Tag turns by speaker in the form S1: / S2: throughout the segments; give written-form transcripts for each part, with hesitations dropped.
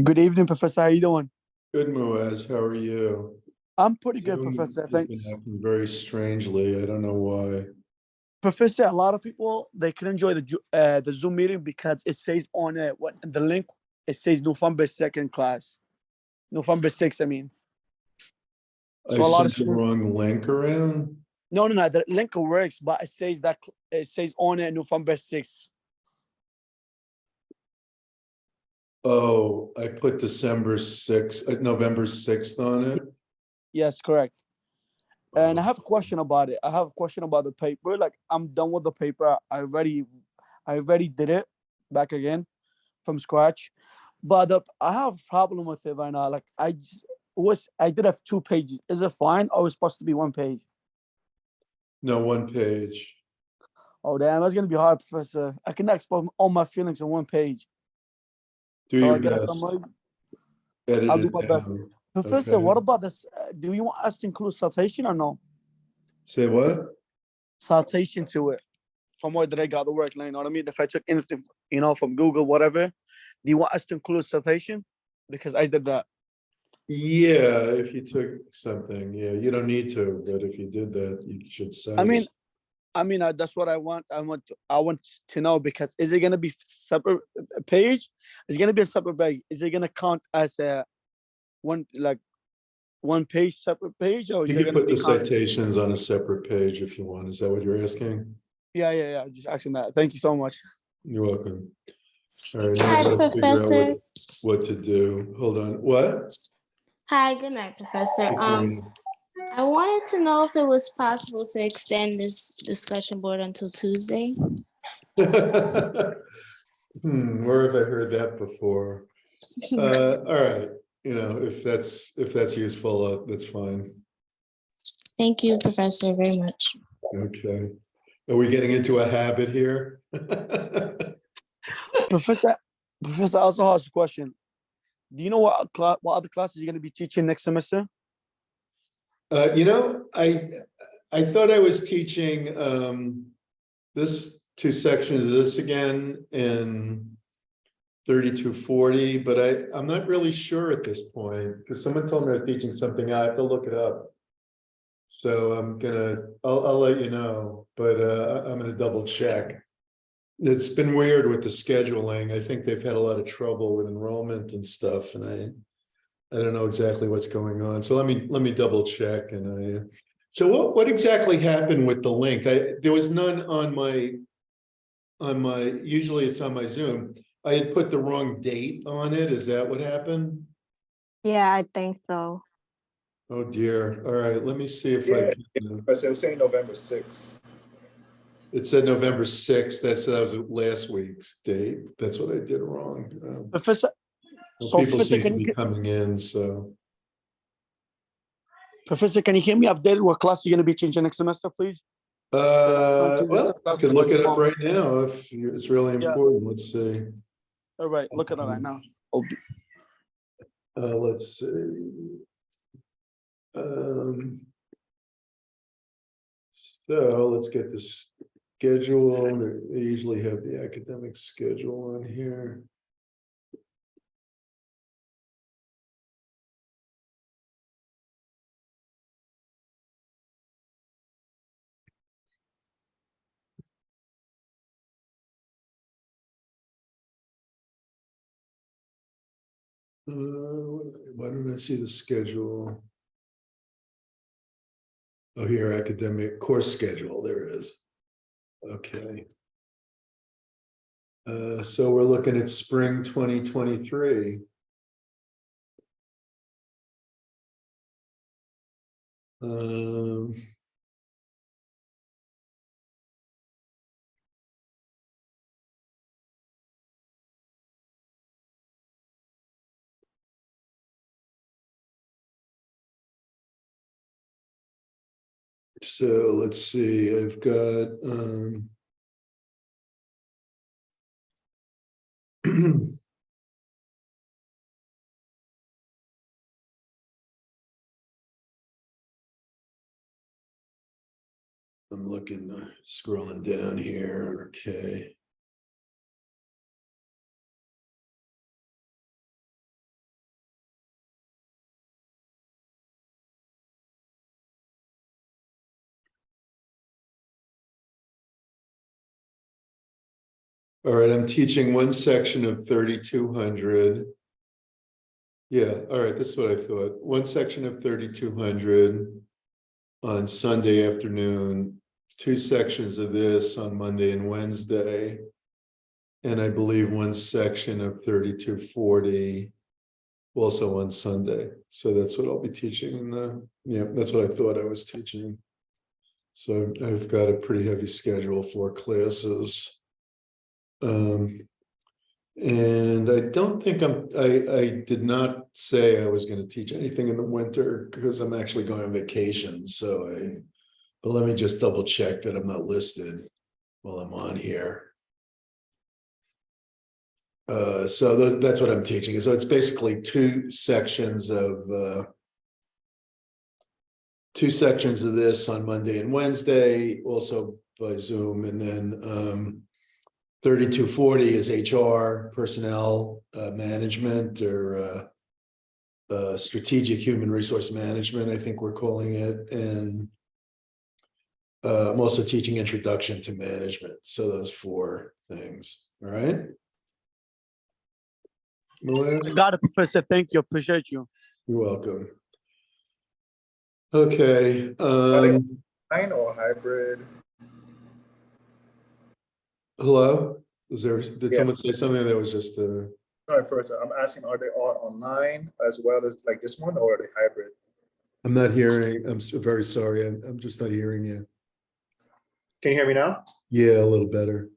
S1: Good evening, Professor. How you doing?
S2: Good, Muaz. How are you?
S1: I'm pretty good,
S2: Zoom
S1: Professor.
S2: has been
S1: Thanks.
S2: acting very strangely. I don't know why.
S1: Professor, a lot of people they can enjoy the Zoom meeting because it says on what the link it says November 2nd class. November 6th, I mean.
S2: I
S1: So a lot of
S2: sent the
S1: students
S2: wrong link around.
S1: no, the link works, but it says on it November 6th.
S2: Oh, I put December 6th, November 6th on it.
S1: Yes, correct. And I
S2: Oh,
S1: have a question about it. I have a question about the paper. Like I'm done with the paper. I already did it back again from scratch. But I have a problem with it right now. Like I did have 2 pages. Is it fine or was supposed to be 1 page?
S2: no, one page.
S1: Oh damn, that's gonna be hard, Professor. I cannot expose all my feelings on 1 page.
S2: Do
S1: So
S2: your
S1: I guess
S2: best.
S1: I'm
S2: Edit
S1: I'll do
S2: it
S1: my best.
S2: down.
S1: Professor,
S2: Okay.
S1: what about this? Do you want us to include citation or no?
S2: Say what?
S1: Citation to it from where did I got the work? Like, you know what I mean? If I took anything, from Google, whatever, do you want us to include citation? Because I did that.
S2: Yeah, if you took something, yeah, you don't need to, but if you did that, you should
S1: I
S2: cite it.
S1: mean, that's what I want. I want to know because is it gonna be separate page? Is it gonna be a separate page? Is it gonna count as a one like 1 page separate page, or is
S2: You
S1: it
S2: could
S1: gonna
S2: put
S1: be
S2: the
S1: count?
S2: citations on a separate page if you want. Is that what you're asking?
S1: Yeah. Just asking that. Thank you so much.
S2: You're welcome. All right, now I
S3: Hi,
S2: gotta figure out
S3: Professor.
S2: what to do. Hold on. What?
S3: Hi, good night, Professor.
S2: Hey, Karina.
S3: I wanted to know if it was possible to extend this discussion board until Tuesday.
S2: Where have I heard that before? All right, if that's useful, that's fine.
S3: Thank you, Professor, very much.
S2: Okay. Are we getting into a habit here?
S1: Professor, Professor, I also has a question. Do you know what other classes you're gonna be teaching next semester?
S2: I thought I was teaching this two sections of this again in 3240, but I'm not really sure at this point because someone told me I'm teaching something. I have to look it up. So I'll let you know, but I'm gonna double check. It's been weird with the scheduling. I think they've had a lot of trouble with enrollment and stuff, and I don't know exactly what's going on. So let me double check. So what exactly happened with the link? There was none on my usually it's on my Zoom. I had put the wrong date on it. Is that what happened?
S4: Yeah, I think so.
S2: Oh dear. All right, let me see if
S5: Yeah,
S2: I can.
S5: but it was saying November 6th.
S2: It said November 6th. That was last week's date. That's what I did wrong.
S1: Professor,
S2: Well,
S1: so
S2: people
S1: Professor,
S2: seem to be coming in, so.
S1: Can you keep me updated what class you're gonna be teaching next semester, please?
S2: Well, I could look it up right now if it's really
S1: Yeah.
S2: important. Let's see.
S1: All right, look at it right now. Oh,
S2: Let's see. So let's get the schedule. They usually have the academic schedule on here. Why don't I see the schedule? Oh, here, academic course schedule. There it is. Okay. So we're looking at spring 2023. So let's see, I've got I'm looking, scrolling down here. Okay. All right, I'm teaching one section of 3,200. Yeah, all right, this is what I thought. One section of 3,200 on Sunday afternoon, two sections of this on Monday and Wednesday. And I believe one section of 3,240 also on Sunday. So that's what I'll be teaching in that's what I thought I was teaching. So I've got a pretty heavy schedule for classes. And I don't think I did not say I was going to teach anything in the winter because I'm actually going on vacation. But let me just double check that I'm not listed while I'm on here. So that's what I'm teaching. So it's basically two sections of this on Monday and Wednesday, also by Zoom, and then 3,240 is HR, personnel management, or strategic human resource management, I think we're calling it. And I'm also teaching introduction to management. So those four things. All right.
S1: I got it, Professor. Thank you. Appreciate you.
S2: You're welcome. Okay.
S5: Online or hybrid?
S2: Hello? Did
S5: Yeah.
S2: someone say something that was just
S5: Sorry, Professor. I'm asking, are they all online as well as like this one, or are they hybrid?
S2: I'm not hearing. I'm very sorry. I'm just not hearing you.
S5: Can you hear me now?
S2: Yeah, a little better.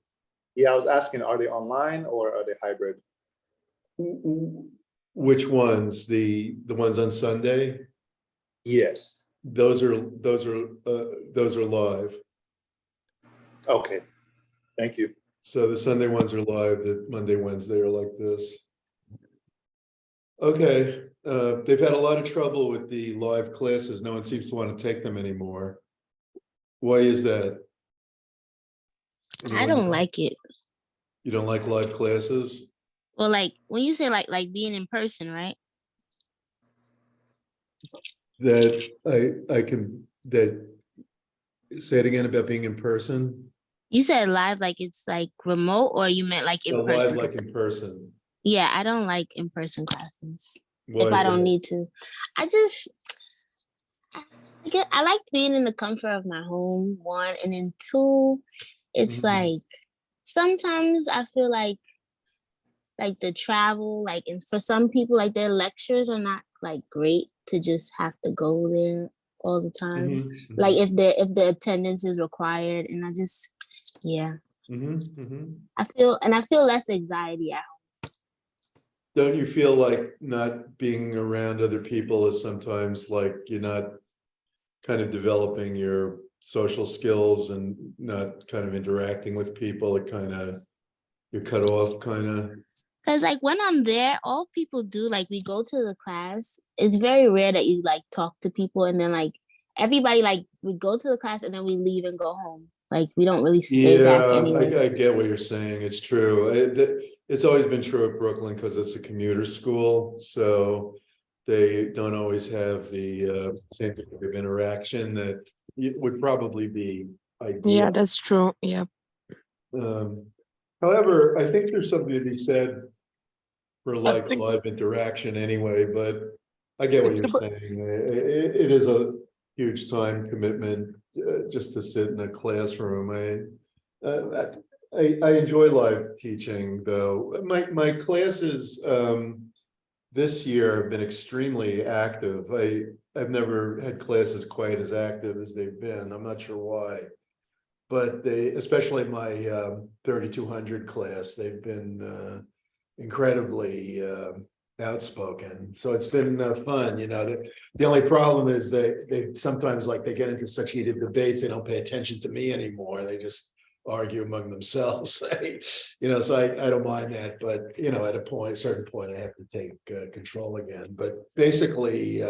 S5: Yeah, I was asking, are they online or are they hybrid?
S2: Which ones? The ones on Sunday?
S5: Yes.
S2: Those are live.
S5: Okay. Thank you.
S2: So the Sunday ones are live. The Monday, Wednesday are like this. Okay. They've had a lot of trouble with the live classes. No one seems to want to take them anymore. Why is that?
S3: I
S2: Anyone
S3: don't
S2: know?
S3: like it.
S2: You don't like live classes?
S3: Well, like when you say like being in person, right?
S2: That I can say it again about being in person.
S3: You said live like it's like remote, or you meant like in
S2: No, live
S3: person?
S2: like in person.
S3: Yeah, I don't like in-person classes
S2: Why
S3: if
S2: is
S3: I don't
S2: that?
S3: need to. I like being in the comfort of my home, one, and then two, it's
S2: Mhm.
S3: like sometimes I feel like the travel, like, and for some people, like their lectures are not like great to just have to go there all the time.
S2: Mhm,
S3: Like
S2: mhm,
S3: if the attendance is required, and yeah,
S2: mhm.
S3: I feel less anxiety at home.
S2: Don't you feel like not being around other people is sometimes like you're not kind of developing your social skills and not kind of interacting with people? It kind of, you're cut off kind of.
S3: Cause like when I'm there, all people do, like we go to the class. It's very rare that you like talk to people and then like everybody like we go to the class and then we leave and go home. Like we don't really stay back
S2: Yeah,
S3: anyway.
S2: I get what you're saying. It's true. It's always been true at Brooklyn because it's a commuter school. So they don't always have the same type of interaction that would probably be
S6: Yeah,
S2: ideal.
S6: that's true. Yeah.
S2: However, I think there's something to be said for
S1: I
S2: like
S1: think
S2: live interaction anyway, but I get what
S1: it's
S2: you're
S1: about,
S2: saying. It is a huge time commitment just to sit in a classroom. I enjoy live teaching though. My classes this year have been extremely active. I've never had classes quite as active as they've been. I'm not sure why. But especially my 3,200 class, they've been incredibly outspoken. So it's been fun. The only problem is they sometimes like they get into such heated debates, they don't pay attention to me anymore. They just argue among themselves. So I don't mind that, but at a certain point, I have to take control again. But basically,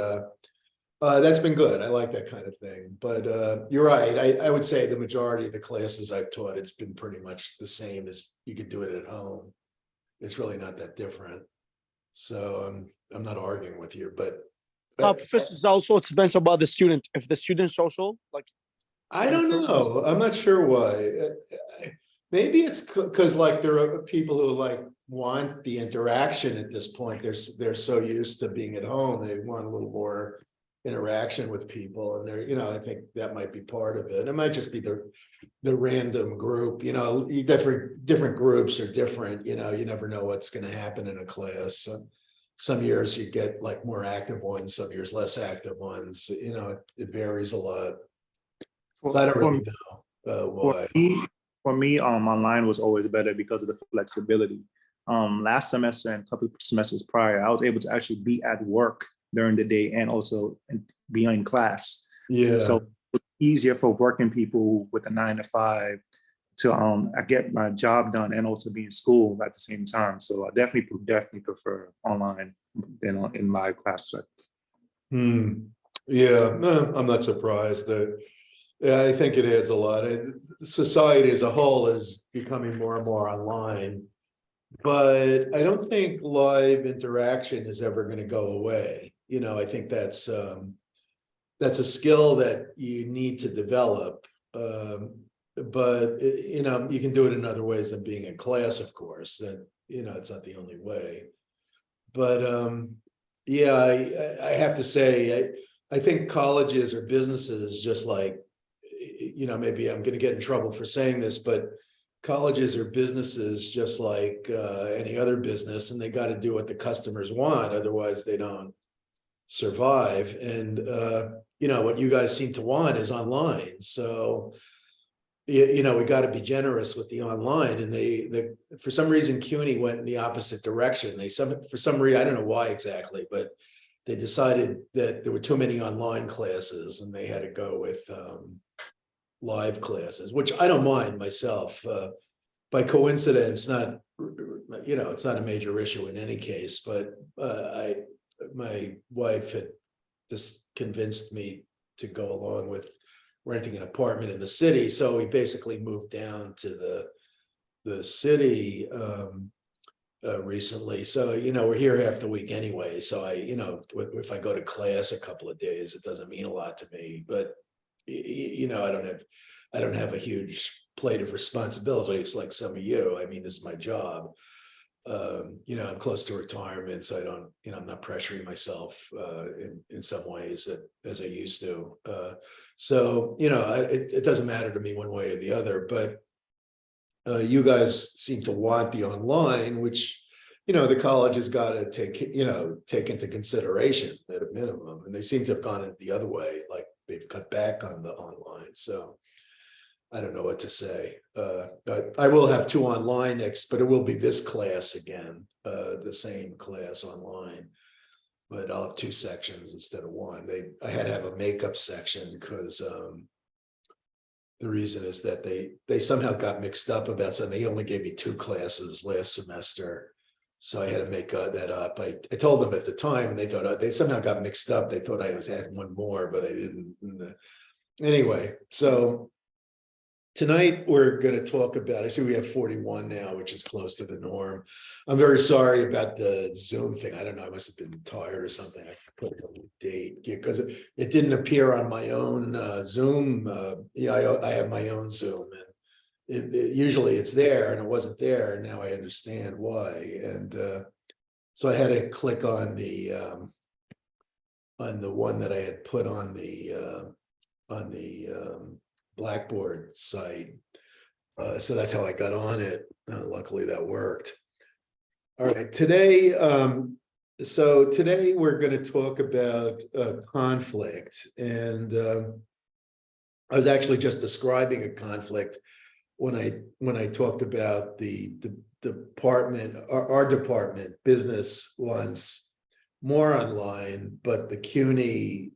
S2: that's been good. I like that kind of thing. But you're right. I would say the majority of the classes I've taught, it's been pretty much the same as you could do it at home. It's really not that different. So I'm not arguing with you, but
S1: professors also it depends about the student. If the student social, like
S2: I don't know. I'm not sure why. maybe it's because like there are people who like want the interaction at this point. They're so used to being at home, they want a little more interaction with people, and I think that might be part of it. It might just be the random group, different groups are different, you never know what's going to happen in a class. Some years you get like more active ones, some years less active ones, it varies a lot. So I don't really know why.
S5: For me, online was always better because of the flexibility. Last semester and a couple of semesters prior, I was able to actually be at work during the day and also be in class.
S2: Yeah.
S5: So it's easier for working people with a 9 to 5 to I get my job done and also be in school at the same time. So I definitely prefer online than in my class.
S2: Yeah, no, I'm not surprised that. Yeah, I think it adds a lot. Society as a whole is becoming more and more online, but I don't think live interaction is ever going to go away. I think that's a skill that you need to develop. But you can do it in other ways than being in class, of course. That it's not the only way. But yeah, I have to say, I think colleges or businesses, just like, maybe I'm going to get in trouble for saying this, but colleges or businesses, just like any other business, and they got to do what the customers want, otherwise they don't survive. And what you guys seem to want is online. So we got to be generous with the online. And they for some reason CUNY went in the opposite direction. For some reason, I don't know why exactly, but they decided that there were too many online classes and they had to go with live classes, which I don't mind myself. By coincidence, not it's not a major issue in any case, but my wife had just convinced me to go along with renting an apartment in the city. So we basically moved down to the city recently. So, we're here half the week anyway. So if I go to class a couple of days, it doesn't mean a lot to me, but I don't have a huge plate of responsibilities like some of you. I mean, this is my job. I'm close to retirement, so I don't, I'm not pressuring myself in some ways as I used to. So, it doesn't matter to me one way or the other, but you guys seem to want the online, which, the college has got to take into consideration at a minimum. And they seem to have gone it the other way, like they've cut back on the online. So I don't know what to say. But I will have 2 online next, but it will be this class again, the same class online. But I'll have 2 sections instead of 1. I had to have a makeup section because the reason is that they somehow got mixed up about something. They only gave me 2 classes last semester. So I had to make that up. I told them at the time, and they thought they somehow got mixed up. They thought I had 1 more, but I didn't. Anyway, so tonight we're going to talk about, I see we have 41 now, which is close to the norm. I'm very sorry about the Zoom thing. I don't know, I must have been tired or something. I put a date because it didn't appear on my own Zoom. I have my own Zoom, and usually it's there, and it wasn't there. And now I understand why. And so I had to click on the one that I had put on the Blackboard site. So that's how I got on it. Luckily that worked. All right, today we're going to talk about conflict. And I was actually just describing a conflict when I talked about the department, our department, business wants more online, but the CUNY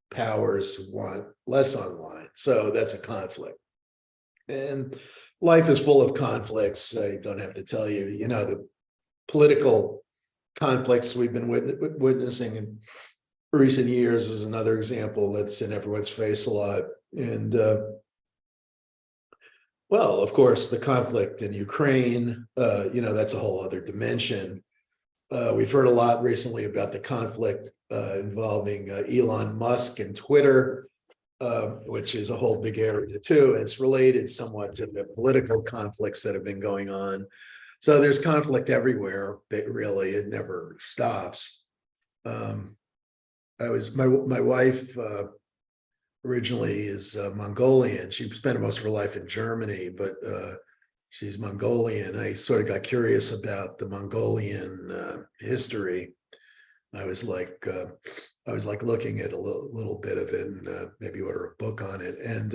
S2: powers want less online. So that's a conflict. And life is full of conflicts. I don't have to tell you, the political conflicts we've been witnessing in recent years is another example that's in everyone's face a lot. And well, of course, the conflict in Ukraine, that's a whole other dimension. We've heard a lot recently about the conflict involving Elon Musk and Twitter. which is a whole big area too. It's related somewhat to the political conflicts that have been going on. So there's conflict everywhere, but really it never stops. My wife originally is Mongolian. She spent most of her life in Germany, but she's Mongolian. I sort of got curious about the Mongolian history. I was like looking at a little bit of it and maybe order a book on it. And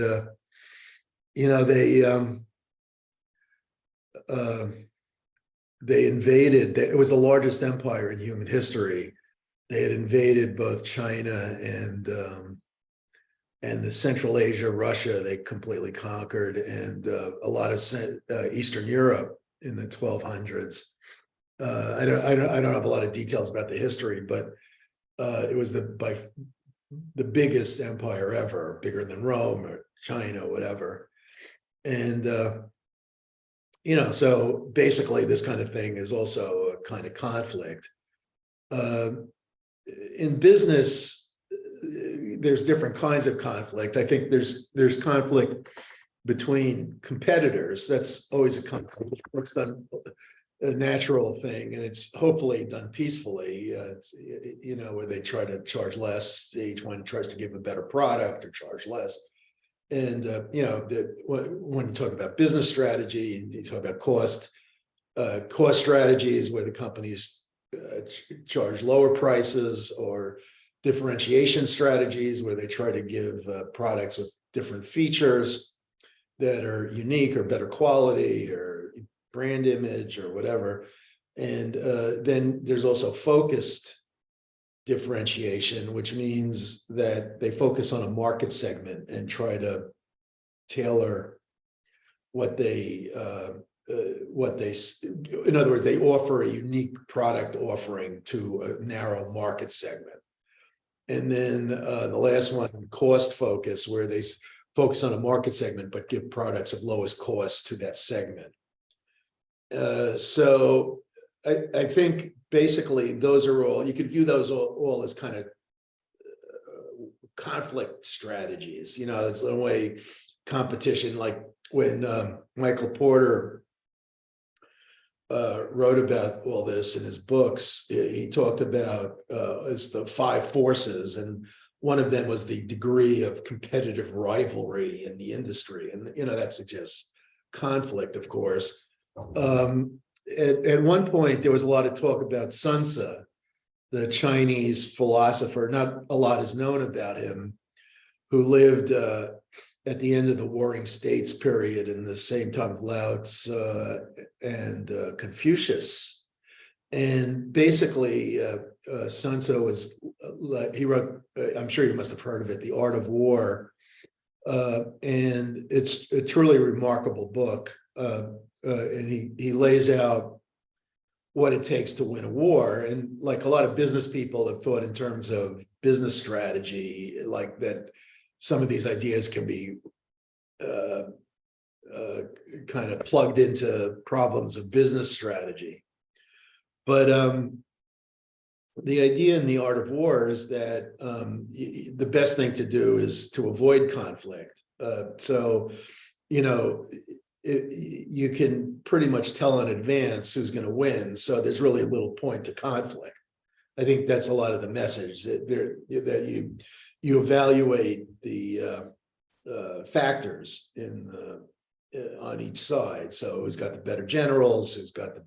S2: they invaded. It was the largest empire in human history. They had invaded both China and the Central Asia, Russia. They completely conquered, and a lot of Eastern Europe in the 1200s. I don't have a lot of details about the history, but it was the biggest empire ever, bigger than Rome or China, whatever. And so basically, this kind of thing is also a kind of conflict. In business, there's different kinds of conflict. I think there's conflict between competitors. That's always a conflict. It's done a natural thing, and it's hopefully done peacefully. Where they try to charge less, each one tries to give a better product or charge less. And when you talk about business strategy and you talk about cost strategies where the companies charge lower prices, or differentiation strategies where they try to give products with different features that are unique or better quality or brand image or whatever. And then there's also focused differentiation, which means that they focus on a market segment and try to tailor what they in other words, they offer a unique product offering to a narrow market segment. And then the last one, cost focus, where they focus on a market segment but give products of lowest cost to that segment. So I think basically those are all, you could view those all as kind of conflict strategies. It's the way competition, like when Michael Porter wrote about all this in his books, he talked about it's the 5 forces, and one of them was the degree of competitive rivalry in the industry, and that suggests conflict, of course. At one point, there was a lot of talk about Sun Tzu, the Chinese philosopher. Not a lot is known about him, who lived at the end of the Warring States period in the same time of Lao Tzu and Confucius. And basically, Sun Tzu was, he wrote, I'm sure you must have heard of it, The Art of War. And it's a truly remarkable book. And he lays out what it takes to win a war. And like a lot of business people have thought in terms of business strategy, like that some of these ideas can be kind of plugged into problems of business strategy. But the idea in The Art of War is that the best thing to do is to avoid conflict. You can pretty much tell in advance who's going to win. So there's really little point to conflict. I think that's a lot of the message, that you evaluate the factors on each side. So who's got the better generals, who's got the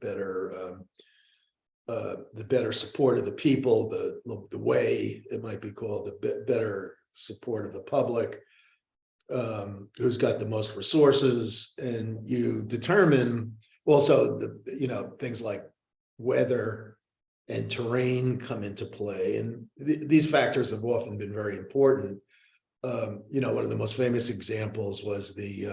S2: better support of the people, the way it might be called, the better support of the public, who's got the most resources, and you determine also things like weather and terrain come into play, and these factors have often been very important. One of the most famous examples was the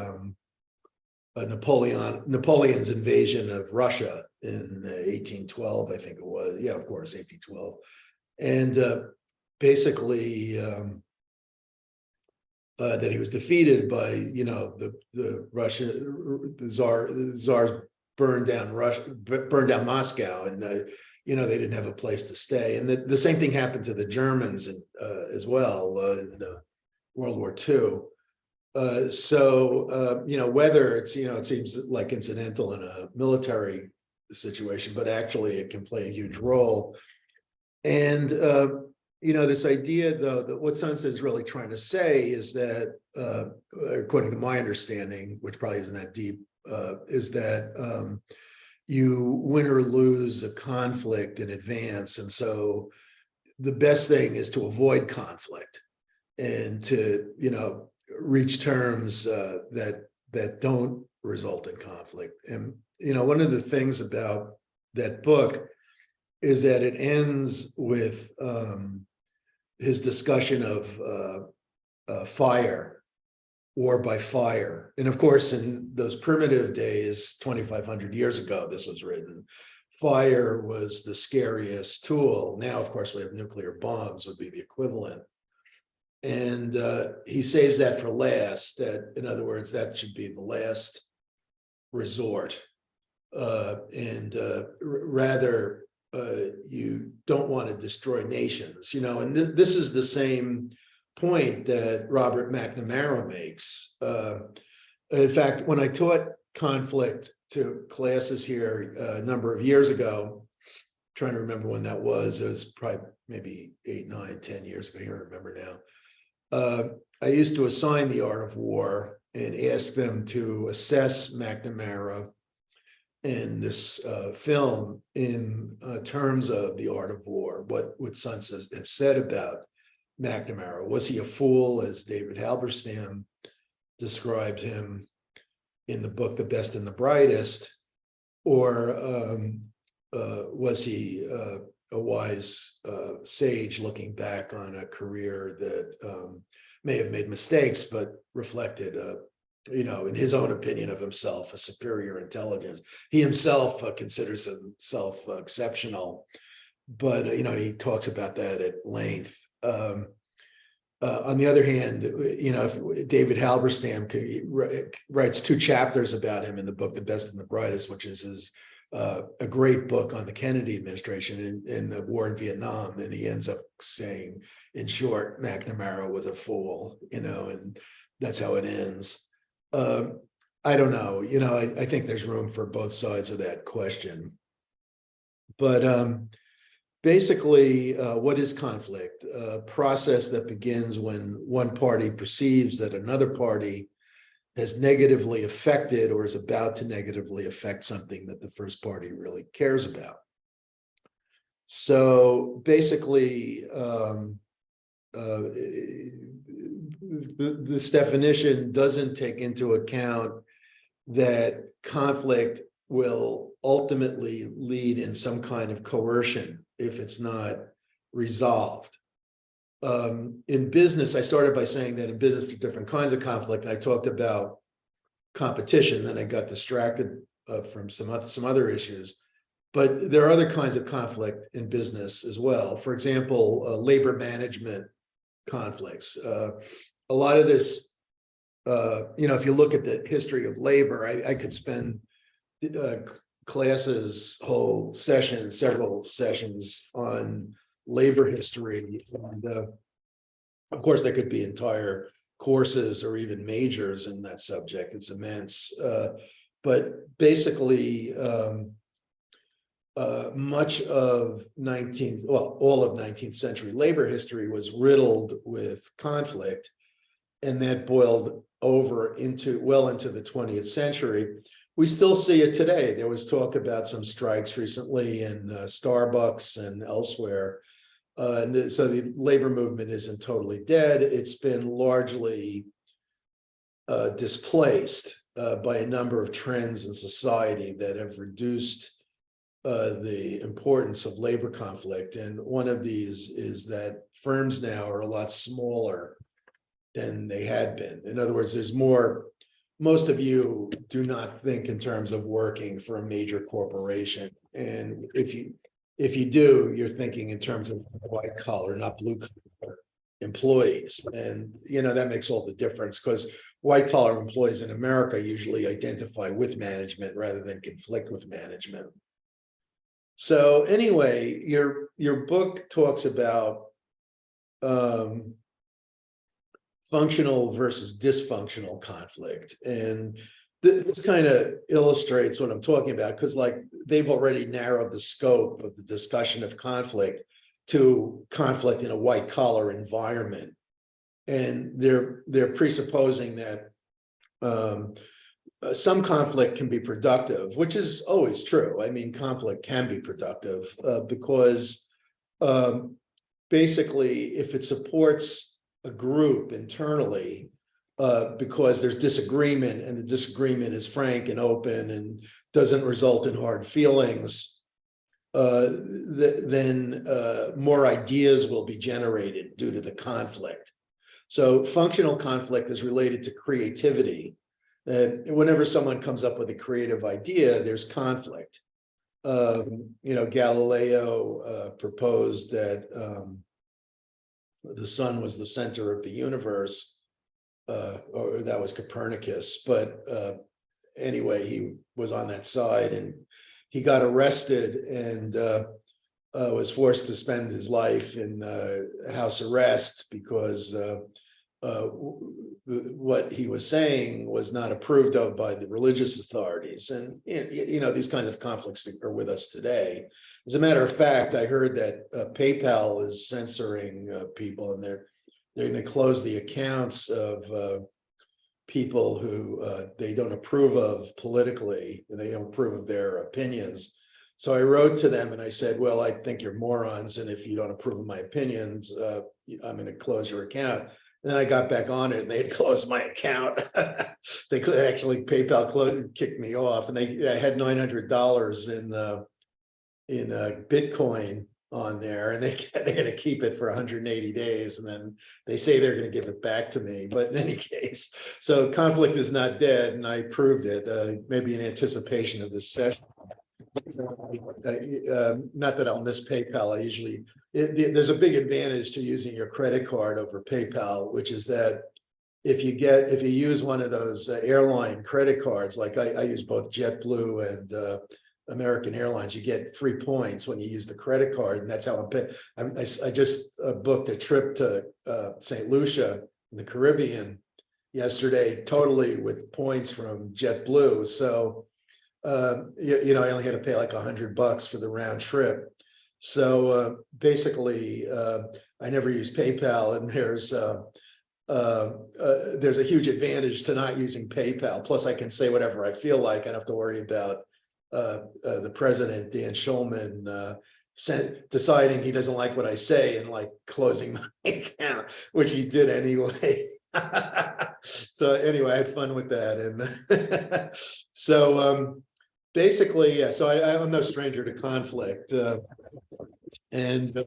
S2: Napoleon's invasion of Russia in 1812, I think it was. Yeah, of course, 1812, and basically. That he was defeated by, the Russian, the Tsars burned down Moscow, and they didn't have a place to stay. And the same thing happened to the Germans as well. World War II. So whether it's, it seems like incidental in a military situation, but actually it can play a huge role. And this idea, though, that what Sunset is really trying to say is that, according to my understanding, which probably isn't that deep, is that you win or lose a conflict in advance. And so the best thing is to avoid conflict and to, reach terms that don't result in conflict. And, one of the things about that book is that it ends with his discussion of fire, war by fire. And of course, in those primitive days, 2,500 years ago, this was written, fire was the scariest tool. Now, of course, we have nuclear bombs would be the equivalent. And he saves that for last, that, in other words, that should be the last resort. Rather, you don't want to destroy nations, and this is the same point that Robert McNamara makes. In fact, when I taught conflict to classes here a number of years ago, trying to remember when that was, it was probably maybe 8, 9, 10 years ago, I don't remember now. I used to assign the art of war and ask them to assess McNamara in this film in terms of the art of war. What would Sunset have said about McNamara? Was he a fool, as David Halberstam describes him in the book The Best and the Brightest, or was he a wise sage looking back on a career that may have made mistakes, but reflected, in his own opinion of himself, a superior intelligence. He himself considers himself exceptional, but he talks about that at length. On the other hand, if David Halberstam writes 2 chapters about him in the book The Best and the Brightest, which is his a great book on the Kennedy administration and the war in Vietnam, and he ends up saying, in short, McNamara was a fool, and that's how it ends. I don't know, I think there's room for both sides of that question. But basically, what is conflict? A process that begins when one party perceives that another party has negatively affected or is about to negatively affect something that the first party really cares about. So basically, this definition doesn't take into account that conflict will ultimately lead in some kind of coercion if it's not resolved. In business, I started by saying that in business, there are different kinds of conflict. And I talked about competition, then I got distracted from some other issues. But there are other kinds of conflict in business as well. For example, labor management conflicts. A lot of this, if you look at the history of labor, I could spend classes, whole sessions, several sessions on labor history. And of course, there could be entire courses or even majors in that subject. It's immense. But basically, much of all of 19th century labor history was riddled with conflict, and that boiled over into the 20th century. We still see it today. There was talk about some strikes recently in Starbucks and elsewhere. So the labor movement isn't totally dead. It's been largely displaced by a number of trends in society that have reduced the importance of labor conflict. And one of these is that firms now are a lot smaller than they had been. In other words, there's more. Most of you do not think in terms of working for a major corporation. And if you do, you're thinking in terms of white collar, not blue collar employees. And, that makes all the difference, because white collar employees in America usually identify with management rather than conflict with management. So anyway, your book talks about functional versus dysfunctional conflict. And this kind of illustrates what I'm talking about, because like they've already narrowed the scope of the discussion of conflict to conflict in a white collar environment. And they're presupposing that some conflict can be productive, which is always true. I mean, conflict can be productive because basically, if it supports a group internally, because there's disagreement and the disagreement is frank and open and doesn't result in hard feelings, then more ideas will be generated due to the conflict. So functional conflict is related to creativity. Whenever someone comes up with a creative idea, there's conflict. Galileo proposed that the sun was the center of the universe, or that was Copernicus. But anyway, he was on that side, and he got arrested and was forced to spend his life in house arrest because what he was saying was not approved of by the religious authorities. And these kinds of conflicts are with us today. As a matter of fact, I heard that PayPal is censoring people, and they're going to close the accounts of people who they don't approve of politically, and they don't approve of their opinions. So I wrote to them and I said, well, I think you're morons, and if you don't approve of my opinions, I'm going to close your account. And then I got back on it and they had closed my account. They actually, PayPal kicked me off, and I had $900 in Bitcoin on there, and they're going to keep it for 180 days. And then they say they're going to give it back to me. But in any case, so conflict is not dead, and I proved it, maybe in anticipation of this session. Not that I'll miss PayPal. I usually, there's a big advantage to using your credit card over PayPal, which is that if you use one of those airline credit cards, like I use both JetBlue and American Airlines, you get free points when you use the credit card, and that's how I'm paid. I just booked a trip to St. Lucia in the Caribbean yesterday, totally with points from JetBlue. So I only had to pay like $100 for the round trip. So basically, I never use PayPal, and there's a huge advantage to not using PayPal. Plus, I can say whatever I feel like. I don't have to worry about the president, Dan Schulman, deciding he doesn't like what I say and like closing my account, which he did anyway. So anyway, I had fun with that. And so basically, yeah, so I'm no stranger to conflict. And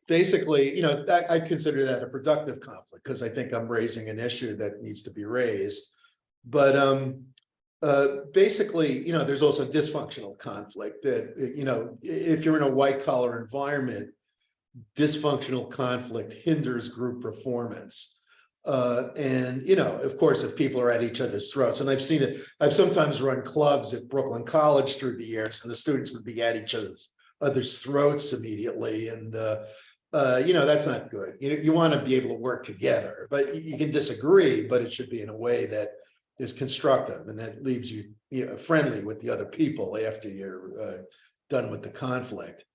S2: basically, I consider that a productive conflict, because I think I'm raising an issue that needs to be raised. But basically, there's also dysfunctional conflict that, if you're in a white collar environment, dysfunctional conflict hinders group performance. And of course, if people are at each other's throats, and I've seen it, I've sometimes run clubs at Brooklyn College through the years, and the students would be at each other's throats immediately. And that's not good. You want to be able to work together, but you can disagree, but it should be in a way that is constructive and that leaves you, friendly with the other people after you're done with the conflict.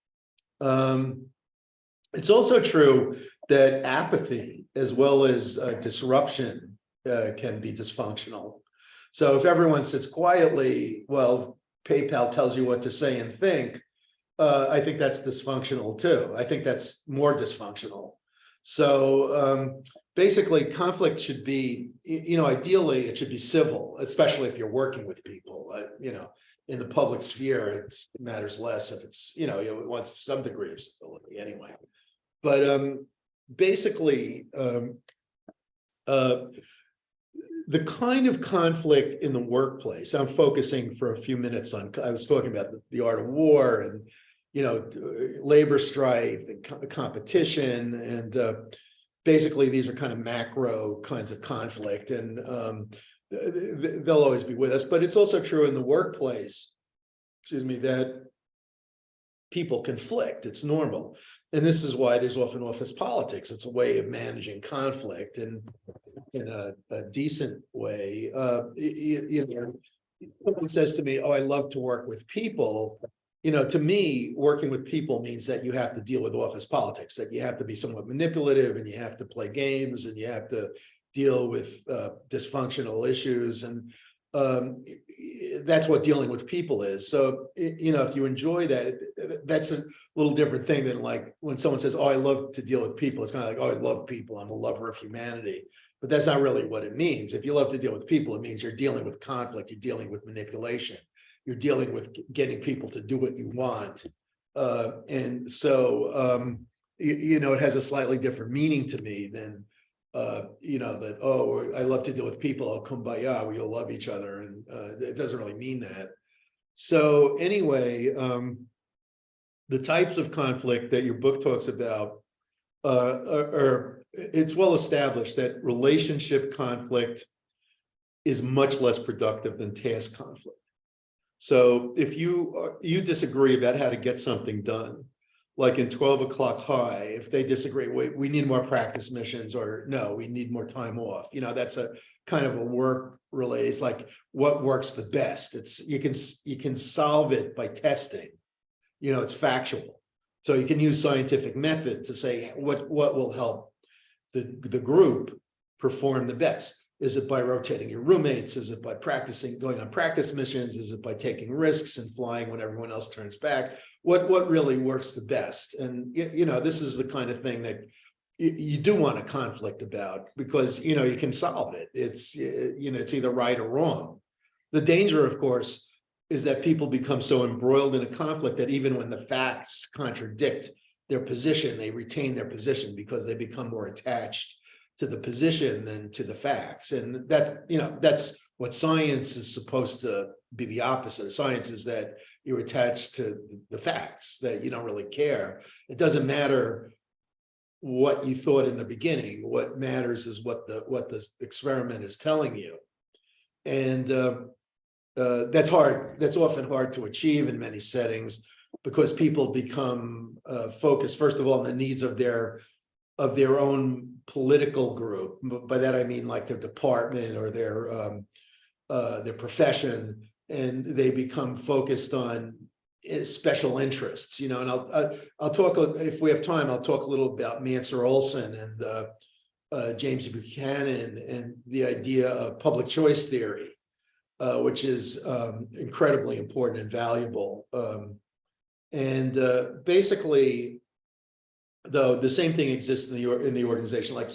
S2: It's also true that apathy as well as disruption can be dysfunctional. So if everyone sits quietly, well, PayPal tells you what to say and think. I think that's dysfunctional too. I think that's more dysfunctional. So basically, conflict should be, ideally it should be civil, especially if you're working with people. In the public sphere, it matters less if it's, it wants some degree of civility anyway. But basically, the kind of conflict in the workplace, I'm focusing for a few minutes on, I was talking about the art of war and, labor strife and competition. And basically, these are kind of macro kinds of conflict, and they'll always be with us. But it's also true in the workplace, that people conflict. It's normal. and this is why there's often office politics. It's a way of managing conflict and in a decent way. You know, someone says to me, "Oh, I love to work with people." You know, to me, working with people means that you have to deal with office politics, that you have to be somewhat manipulative and you have to play games and you have to deal with dysfunctional issues. And that's what dealing with people is. So, you know, if you enjoy that, that's a little different thing than like when someone says, "Oh, I love to deal with people." It's kind of like, "Oh, I love people. I'm a lover of humanity." But that's not really what it means. If you love to deal with people, it means you're dealing with conflict, you're dealing with manipulation, you're dealing with getting people to do what you want. And so, you know, it has a slightly different meaning to me than, you know, that, "Oh, I love to deal with people. Oh, kumbaya, we'll love each other." And it doesn't really mean that. So anyway, the types of conflict that your book talks about it's well established that relationship conflict is much less productive than task conflict. So if you disagree about how to get something done, like in 12 o'clock high, if they disagree, we need more practice missions, or no, we need more time off. You know, that's a kind of a work related. It's like what works the best. It's you can solve it by testing. You know, it's factual. So you can use scientific method to say what will help the group perform the best. Is it by rotating your roommates? Is it by practicing, going on practice missions? Is it by taking risks and flying when everyone else turns back? What really works the best? And you know, this is the kind of thing that you do want a conflict about, because you know you can solve it. It's you know, it's either right or wrong. The danger, of course, is that people become so embroiled in a conflict that even when the facts contradict their position, they retain their position because they become more attached to the position than to the facts. And that, you know, that's what science is supposed to be. The opposite of science is that you're attached to the facts, that you don't really care. It doesn't matter what you thought in the beginning. What matters is what the experiment is telling you. And that's hard. That's often hard to achieve in many settings, because people become focused, first of all, on the needs of their own political group. By that I mean like their department or their profession, and they become focused on special interests. You know, and I'll talk, if we have time, I'll talk a little about Mansur Olson and James Buchanan and the idea of public choice theory, which is incredibly important and valuable. And basically, though, the same thing exists in the organization, like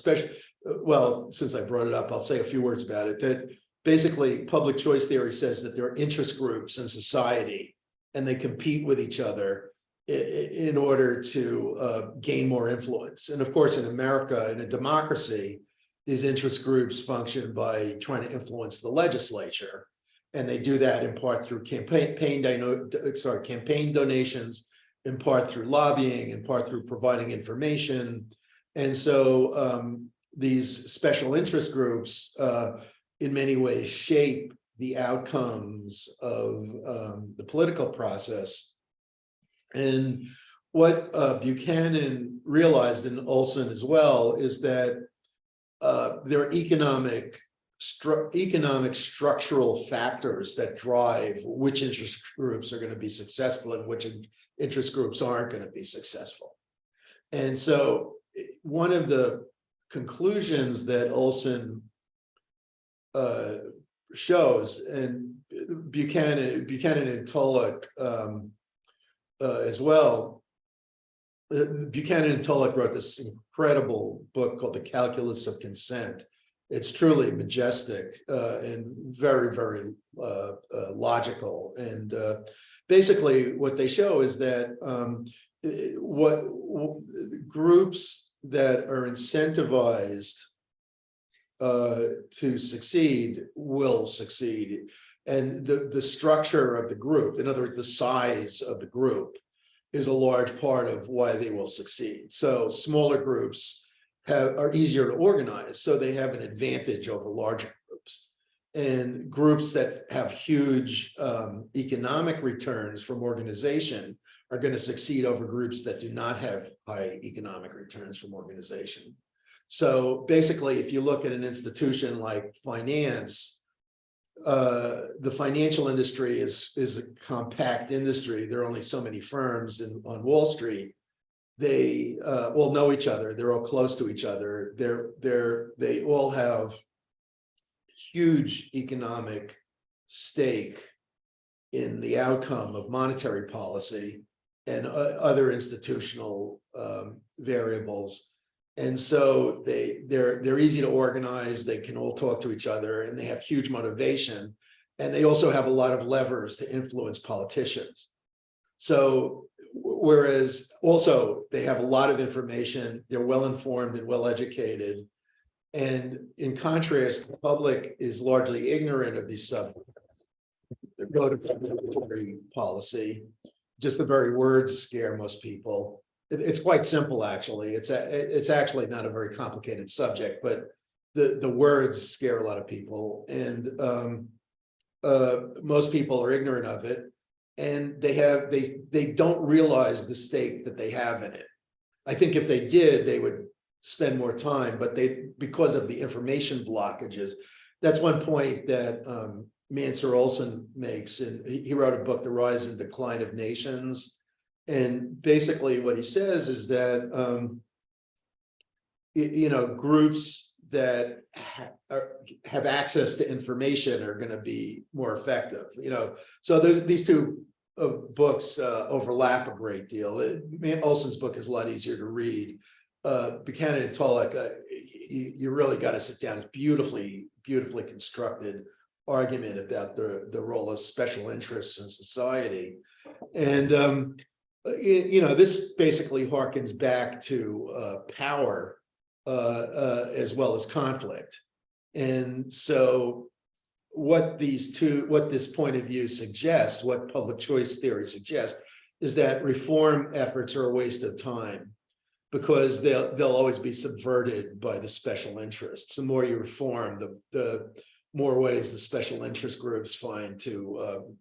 S2: well, since I brought it up, I'll say a few words about it. That basically public choice theory says that there are interest groups in society, and they compete with each other in order to gain more influence. And of course, in America, in a democracy, these interest groups function by trying to influence the legislature. And they do that in part through campaign donations, in part through lobbying, in part through providing information. And so these special interest groups in many ways shape the outcomes of the political process. And what Buchanan realized, and Olson as well, is that there are economic structural factors that drive which interest groups are going to be successful and which interest groups aren't going to be successful. And so one of the conclusions that Olson shows, and Buchanan and Tulloch as well, Buchanan and Tulloch wrote this incredible book called The Calculus of Consent. It's truly majestic and very, very logical. And basically what they show is that what groups that are incentivized to succeed will succeed. And the structure of the group, in other words, the size of the group, is a large part of why they will succeed. So smaller groups are easier to organize, so they have an advantage over larger groups. And groups that have huge economic returns from organization are going to succeed over groups that do not have high economic returns from organization. So basically, if you look at an institution like finance, the financial industry is a compact industry. There are only so many firms on Wall Street. They all know each other. They're all close to each other. They all have huge economic stake in the outcome of monetary policy and other institutional variables. And so they're easy to organize. They can all talk to each other, and they have huge motivation. And they also have a lot of levers to influence politicians. So whereas also they have a lot of information, they're well informed and well educated. And in contrast, the public is largely ignorant of these subjects. They go to military policy, just the very words scare most people. It's quite simple, actually. It's actually not a very complicated subject, but the words scare a lot of people, and most people are ignorant of it, and they don't realize the stake that they have in it. I think if they did, they would spend more time, but because of the information blockages. That's one point that Mansur Olson makes, and he wrote a book, The Rise and Decline of Nations. And basically what he says is that, groups that have access to information are going to be more effective. So these two books overlap a great deal. Olson's book is a lot easier to read. Buchanan and Tulloch, you really got to sit down. It's beautifully constructed argument about the role of special interests in society. And this basically harkens back to power as well as conflict. And so what this point of view suggests, what public choice theory suggests, is that reform efforts are a waste of time, because they'll always be subverted by the special interests. The more you reform, the more ways the special interest groups find to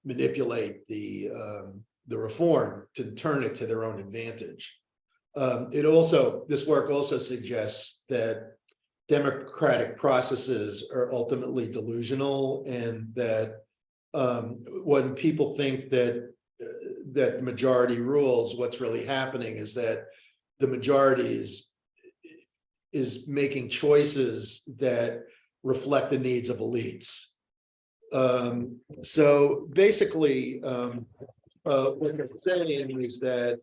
S2: manipulate the reform to turn it to their own advantage. This work also suggests that democratic processes are ultimately delusional, and that when people think that the majority rules, what's really happening is that the majority is making choices that reflect the needs of elites. So basically, what they're saying is that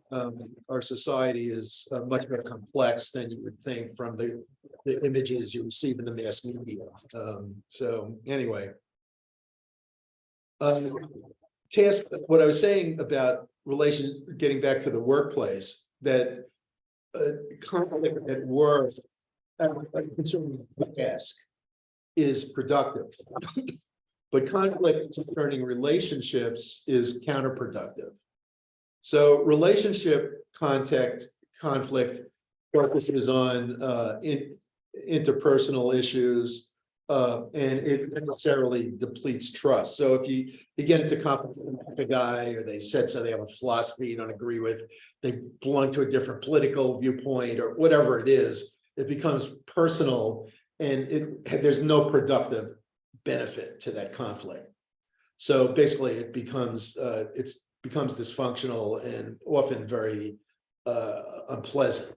S2: our society is much more complex than you would think from the images you receive in the mass media. So anyway, what I was saying about getting back to the workplace, that conflict at work, concerning the task, is productive. But conflict concerning relationships is counterproductive. So relationship conflict focuses on interpersonal issues, and it necessarily depletes trust. So if you get into conflict with a guy, or they have a philosophy you don't agree with, they belong to a different political viewpoint, or whatever it is, it becomes personal, and there's no productive benefit to that conflict. So basically it becomes dysfunctional and often very unpleasant.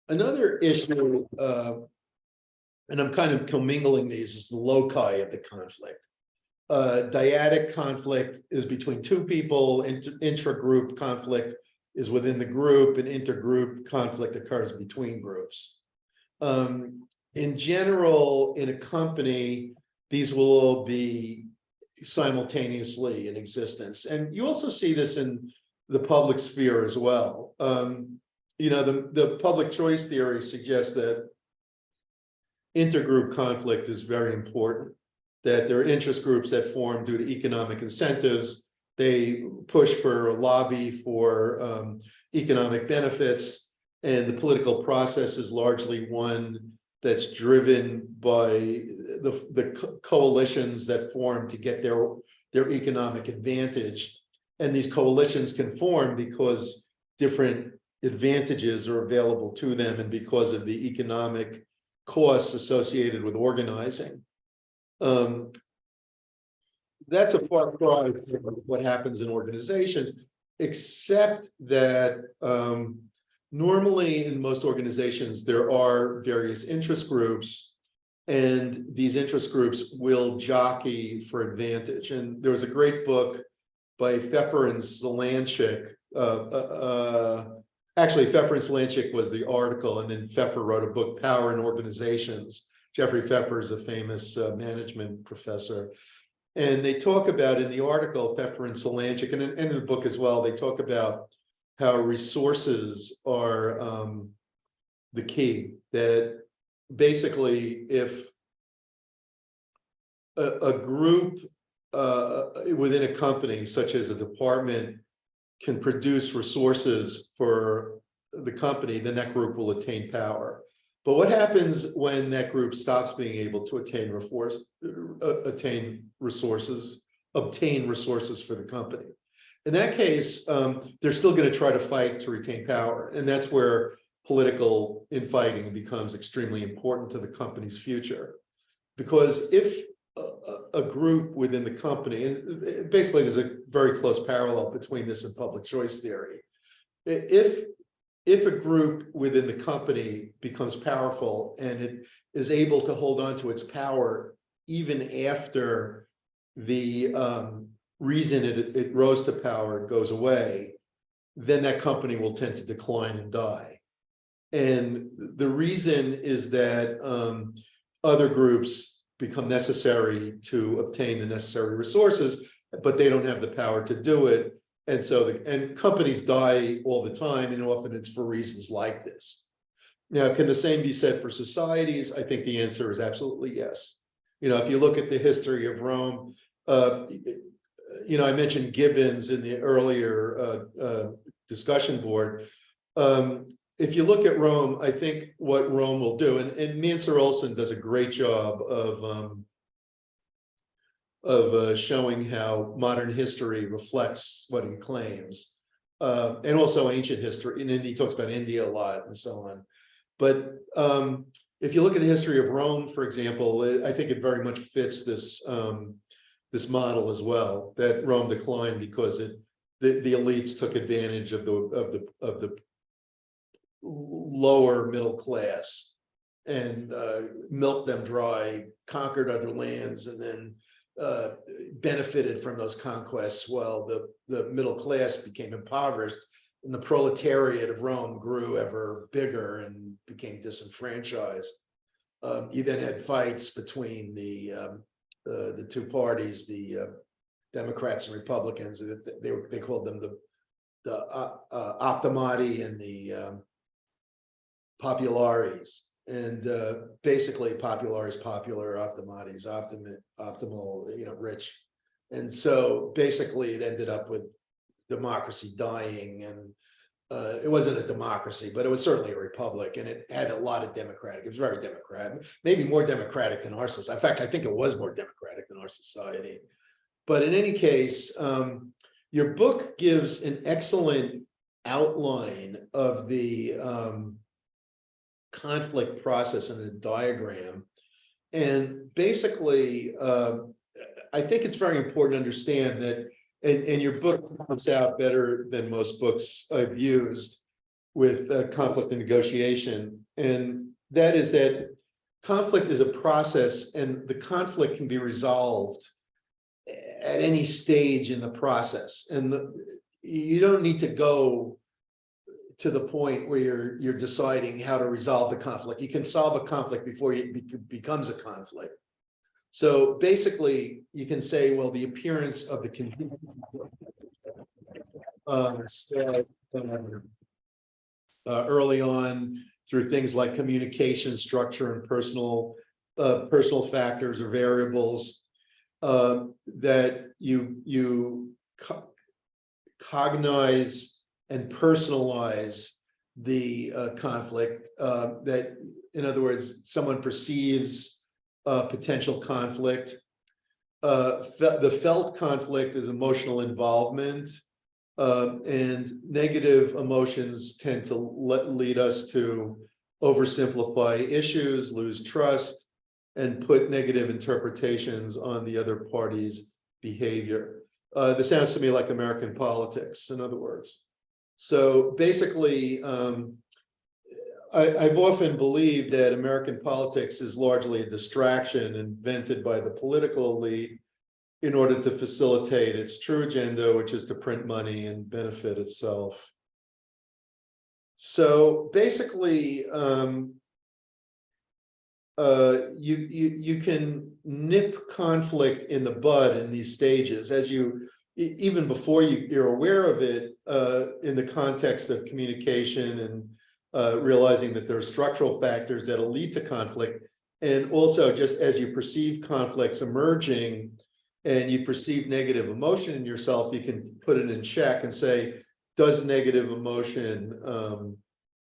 S2: Another issue, and I'm kind of commingling these, is the loci of the conflict. Dyadic conflict is between two people, intra-group conflict is within the group, and intergroup conflict occurs between groups. In general, in a company, these will all be simultaneously in existence. And you also see this in the public sphere as well. The public choice theory suggests that intergroup conflict is very important, that there are interest groups that form due to economic incentives. They push for a lobby for economic benefits, and the political process is largely one that's driven by the coalitions that form to get their their economic advantage. And these coalitions can form because different advantages are available to them and because of the economic costs associated with organizing. That's a far cry from what happens in organizations, except that normally in most organizations, there are various interest groups, and these interest groups will jockey for advantage. And there was a great book by Pfeffer and Solanchik. Actually, Pfeffer and Solanchik was the article, and then Pfeffer wrote a book, Power in Organizations. Jeffrey Pfeffer is a famous management professor. And they talk about in the article, Pfeffer and Solanchik, and in the book as well, they talk about how resources are the key. That basically, if a group within a company, such as a department, can produce resources for the company, then that group will attain power. But what happens when that group stops being able to obtain resources for the company? In that case, they're still going to try to fight to retain power. And that's where political infighting becomes extremely important to the company's future. Because if a group within the company, and basically there's a very close parallel between this and public choice theory. If a group within the company becomes powerful and it is able to hold on to its power even after the reason it rose to power goes away, then that company will tend to decline and die. And the reason is that other groups become necessary to obtain the necessary resources, but they don't have the power to do it. And so, and companies die all the time, and often it's for reasons like this. Now, can the same be said for societies? I think the answer is absolutely yes. You know, if you look at the history of Rome, you know, I mentioned Gibbons in the earlier discussion board. If you look at Rome, I think what Rome will do, and Mansur Olson does a great job of showing how modern history reflects what he claims, and also ancient history. And he talks about India a lot and so on. But if you look at the history of Rome, for example, I think it very much fits this this model as well. That Rome declined because the elites took advantage of the lower middle class and milked them dry, conquered other lands, and then benefited from those conquests while the middle class became impoverished, and the proletariat of Rome grew ever bigger and became disenfranchised. You then had fights between the two parties, the Democrats and Republicans. They called them the optimati and the populares. And basically, popular is popular, optimati is optimal, you know, rich. And so basically, it ended up with democracy dying, and it wasn't a democracy, but it was certainly a republic, and it had a lot of democratic. It was very democratic, maybe more democratic than our society. In fact, I think it was more democratic than our society. But in any case, your book gives an excellent outline of the conflict process in a diagram. And basically, I think it's very important to understand that, and your book comes out better than most books I've used with conflict and negotiation. And that is that conflict is a process, and the conflict can be resolved at any stage in the process. And you don't need to go to the point where you're deciding how to resolve the conflict. You can solve a conflict before it becomes a conflict. So basically, you can say, well, the appearance of the condition early on through things like communication structure and personal factors or variables that you cognize and personalize the conflict, that, in other words, someone perceives potential conflict, the felt conflict is emotional involvement, and negative emotions tend to lead us to oversimplify issues, lose trust, and put negative interpretations on the other party's behavior. This sounds to me like American politics, in other words. So basically, I've often believed that American politics is largely a distraction invented by the political elite in order to facilitate its true agenda, which is to print money and benefit itself. So basically, you can nip conflict in the bud in these stages, as you even before you're aware of it, in the context of communication and realizing that there are structural factors that'll lead to conflict, and also just as you perceive conflicts emerging and you perceive negative emotion in yourself, you can put it in check and say, does negative emotion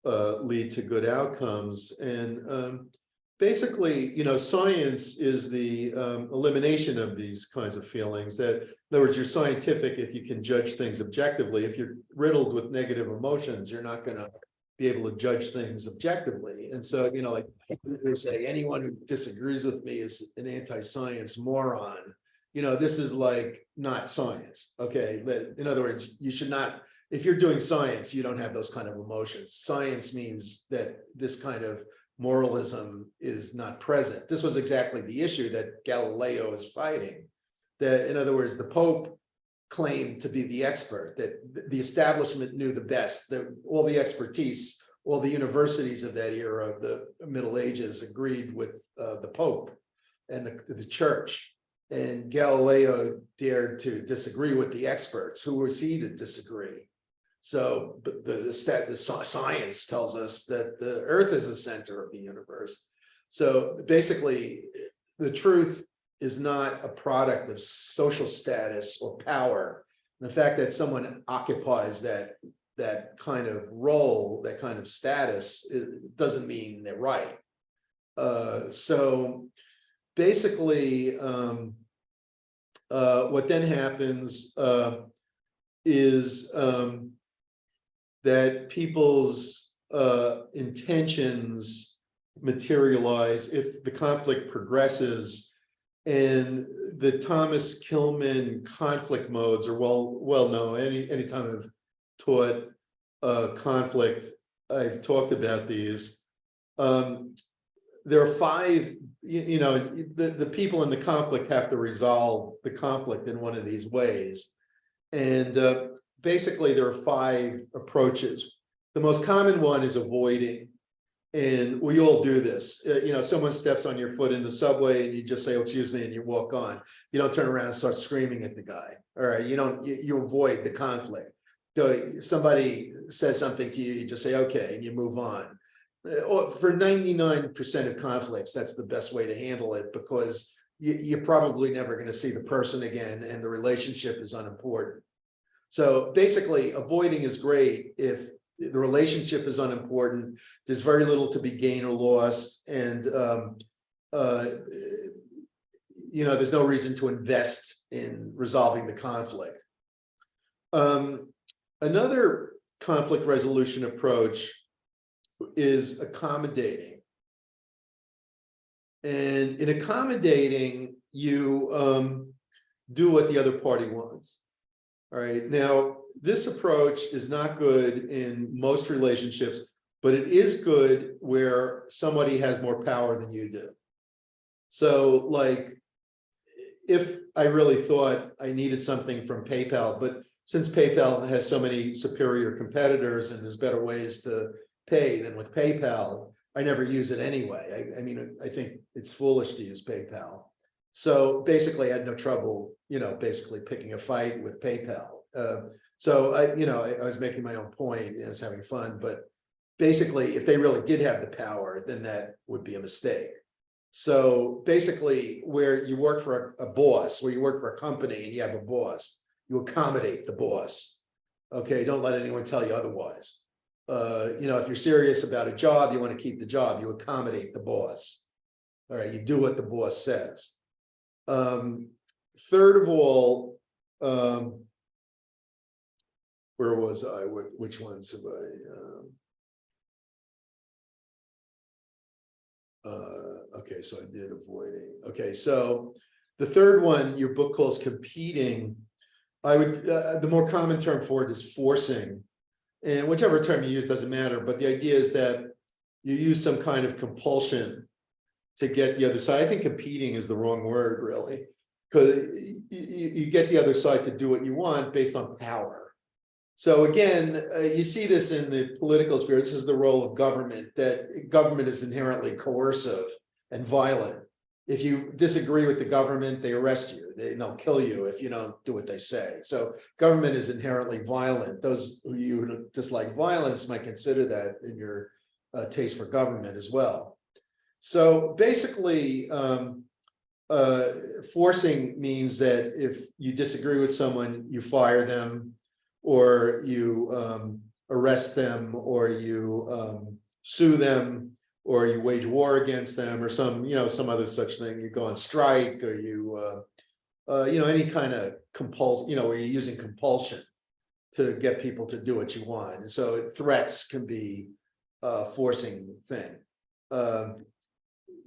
S2: lead to good outcomes? And basically, science is the elimination of these kinds of feelings. That, in other words, you're scientific if you can judge things objectively. If you're riddled with negative emotions, you're not going to be able to judge things objectively. And so, like they say, anyone who disagrees with me is an anti-science moron. This is like not science. Okay. In other words, you should not, if you're doing science, you don't have those kind of emotions. Science means that this kind of moralism is not present. This was exactly the issue that Galileo is fighting. That, in other words, the Pope claimed to be the expert, that the establishment knew the best, that all the expertise, all the universities of that era of the Middle Ages agreed with the Pope and the church. And Galileo dared to disagree with the experts. Who was he to disagree? So, but the science tells us that the Earth is the center of the universe. So basically, the truth is not a product of social status or power. The fact that someone occupies that kind of role, that kind of status, it doesn't mean they're right. So basically, what then happens is that people's intentions materialize if the conflict progresses, and the Thomas Kilmann conflict modes are well known. Anytime I've taught conflict, I've talked about these. There are 5, the people in the conflict have to resolve the conflict in one of these ways. And basically there are 5 approaches. The most common one is avoiding. And we all do this. Someone steps on your foot in the subway and you just say, oh, excuse me, and you walk on. You don't turn around and start screaming at the guy. All right, you avoid the conflict. So somebody says something to you, you just say, okay, and you move on. For 99% of conflicts, that's the best way to handle it, because you're probably never going to see the person again and the relationship is unimportant. So basically, avoiding is great if the relationship is unimportant, there's very little to be gained or lost, and there's no reason to invest in resolving the conflict. Another conflict resolution approach is accommodating. And in accommodating, you do what the other party wants. All right, now this approach is not good in most relationships, but it is good where somebody has more power than you do. So like, if I really thought I needed something from PayPal, but since PayPal has so many superior competitors and there's better ways to pay than with PayPal, I never use it anyway. I mean, I think it's foolish to use PayPal. So basically I had no trouble, basically picking a fight with PayPal. So I was making my own point, I was having fun, but basically if they really did have the power, then that would be a mistake. So basically where you work for a boss, where you work for a company and you have a boss, you accommodate the boss. Okay, don't let anyone tell you otherwise. If you're serious about a job, you want to keep the job, you accommodate the boss. All right, you do what the boss says. third of all, where was I? Which ones have I? Okay, so I did avoiding. Okay, so the third one, your book calls competing. I would, the more common term for it is forcing. And whichever term you use doesn't matter, but the idea is that you use some kind of compulsion to get the other side. I think competing is the wrong word, really, because you get the other side to do what you want based on power. So again, you see this in the political sphere. This is the role of government, that government is inherently coercive and violent. If you disagree with the government, they arrest you. They'll kill you if you don't do what they say. So government is inherently violent. Those of you who dislike violence might consider that in your taste for government as well. So basically, forcing means that if you disagree with someone, you fire them, or you arrest them, or you sue them, or you wage war against them, or some other such thing. You go on strike, or you any kind of compulsion, where you're using compulsion to get people to do what you want. And so threats can be a forcing thing.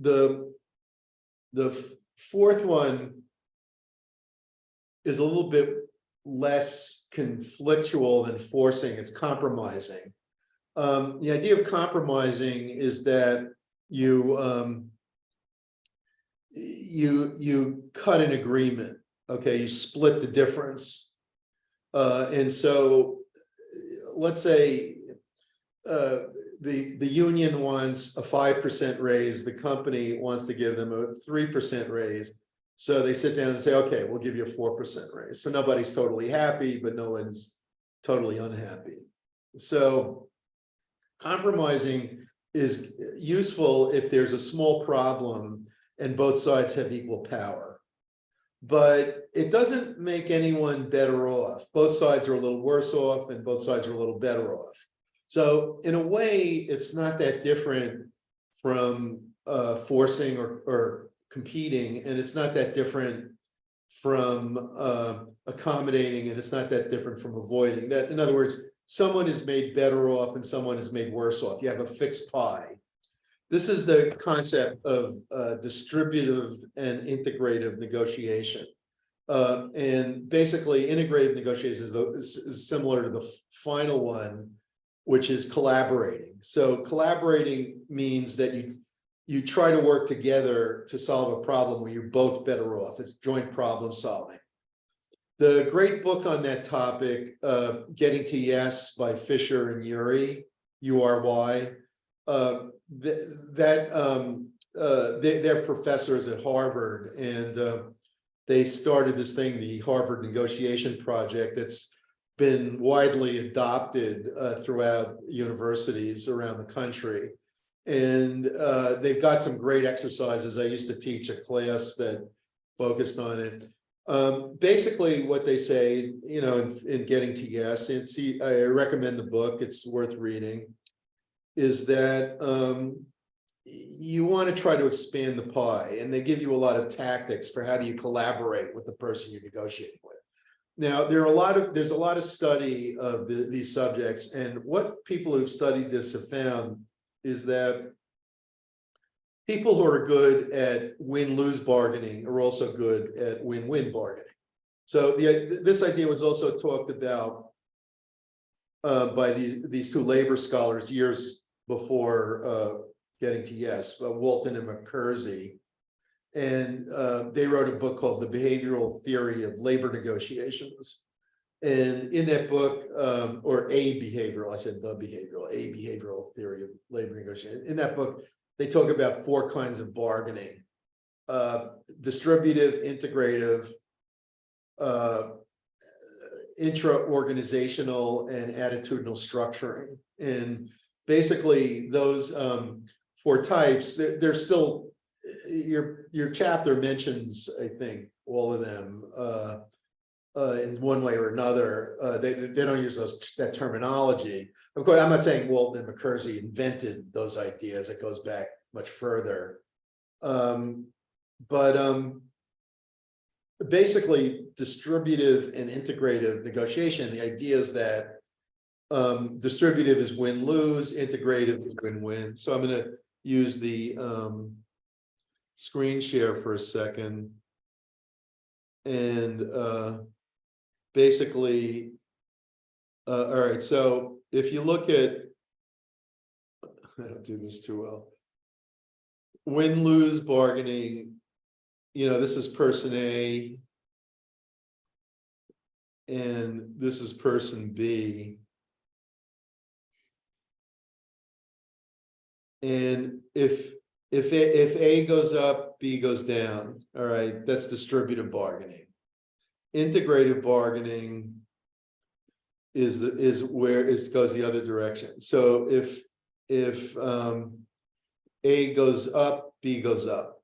S2: The fourth one is a little bit less conflictual than forcing. It's compromising. The idea of compromising is that you cut an agreement. Okay, you split the difference, and so let's say the union wants a 5% raise. The company wants to give them a 3% raise. So they sit down and say, okay, we'll give you a 4% raise. So nobody's totally happy, but no one's totally unhappy. So compromising is useful if there's a small problem and both sides have equal power. But it doesn't make anyone better off. Both sides are a little worse off and both sides are a little better off. So in a way, it's not that different from forcing or competing, and it's not that different from accommodating, and it's not that different from avoiding. That, in other words, someone is made better off and someone is made worse off. You have a fixed pie. This is the concept of distributive and integrative negotiation. And basically, integrative negotiation is similar to the final one, which is collaborating. So collaborating means that you try to work together to solve a problem where you're both better off. It's joint problem solving. The great book on that topic, Getting to Yes by Fisher and Ury, U-R-Y, they're professors at Harvard, and they started this thing, the Harvard Negotiation Project, that's been widely adopted throughout universities around the country. And they've got some great exercises. I used to teach a class that focused on it. Basically what they say, in Getting to Yes, I recommend the book, it's worth reading, is that you want to try to expand the pie, and they give you a lot of tactics for how do you collaborate with the person you're negotiating with. Now, there's a lot of study of these subjects, and what people who've studied this have found is that people who are good at win-lose bargaining are also good at win-win bargaining. So this idea was also talked about by these two labor scholars years before Getting to Yes, Walton and McKersey. And they wrote a book called The Behavioral Theory of Labor Negotiations. And in that book, or a behavioral theory of labor negotiation. In that book, they talk about 4 kinds of bargaining: distributive, integrative, intra-organizational, and attitudinal structuring. And basically those 4 types, they're still, your chapter mentions, I think, all of them in one way or another. They don't use that terminology. Of course, I'm not saying Walton and McKersey invented those ideas. It goes back much further. But basically distributive and integrative negotiation. The idea is that distributive is win-lose, integrative is win-win. So I'm going to use the screen share for a second. And basically, all right, so if you look at, I don't do this too well. Win-lose bargaining, this is person A, and this is person B. And if A goes up, B goes down, all right, that's distributive bargaining. Integrative bargaining is where it goes the other direction. So if A goes up, B goes up.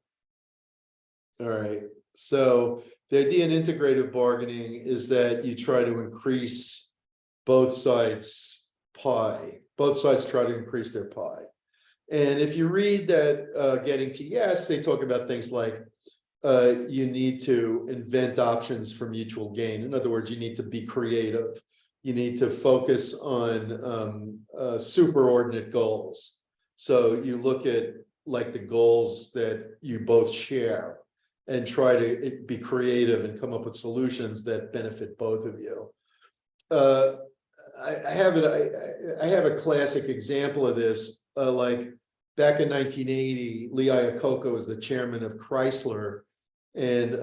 S2: All right. So the idea in integrative bargaining is that you try to increase both sides' pie. Both sides try to increase their pie. And if you read that Getting to Yes, they talk about things like you need to invent options for mutual gain. In other words, you need to be creative. You need to focus on superordinate goals. So you look at like the goals that you both share and try to be creative and come up with solutions that benefit both of you. I have a classic example of this. Like back in 1980, Lee Iacocca was the chairman of Chrysler, and it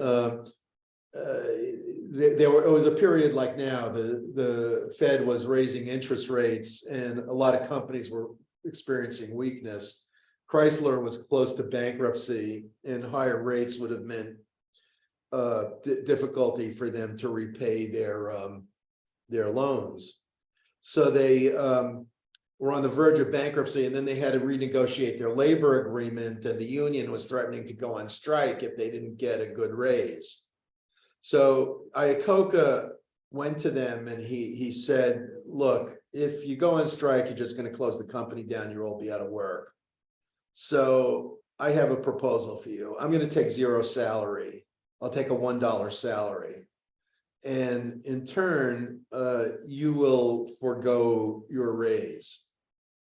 S2: was a period like now. The Fed was raising interest rates, and a lot of companies were experiencing weakness. Chrysler was close to bankruptcy, and higher rates would have meant difficulty for them to repay their loans. So they were on the verge of bankruptcy, and then they had to renegotiate their labor agreement, and the union was threatening to go on strike if they didn't get a good raise. So Iacocca went to them and he said, look, if you go on strike, you're just going to close the company down, you'll all be out of work. So I have a proposal for you. I'm going to take zero salary. I'll take a $1 salary. And in turn, you will forego your raise.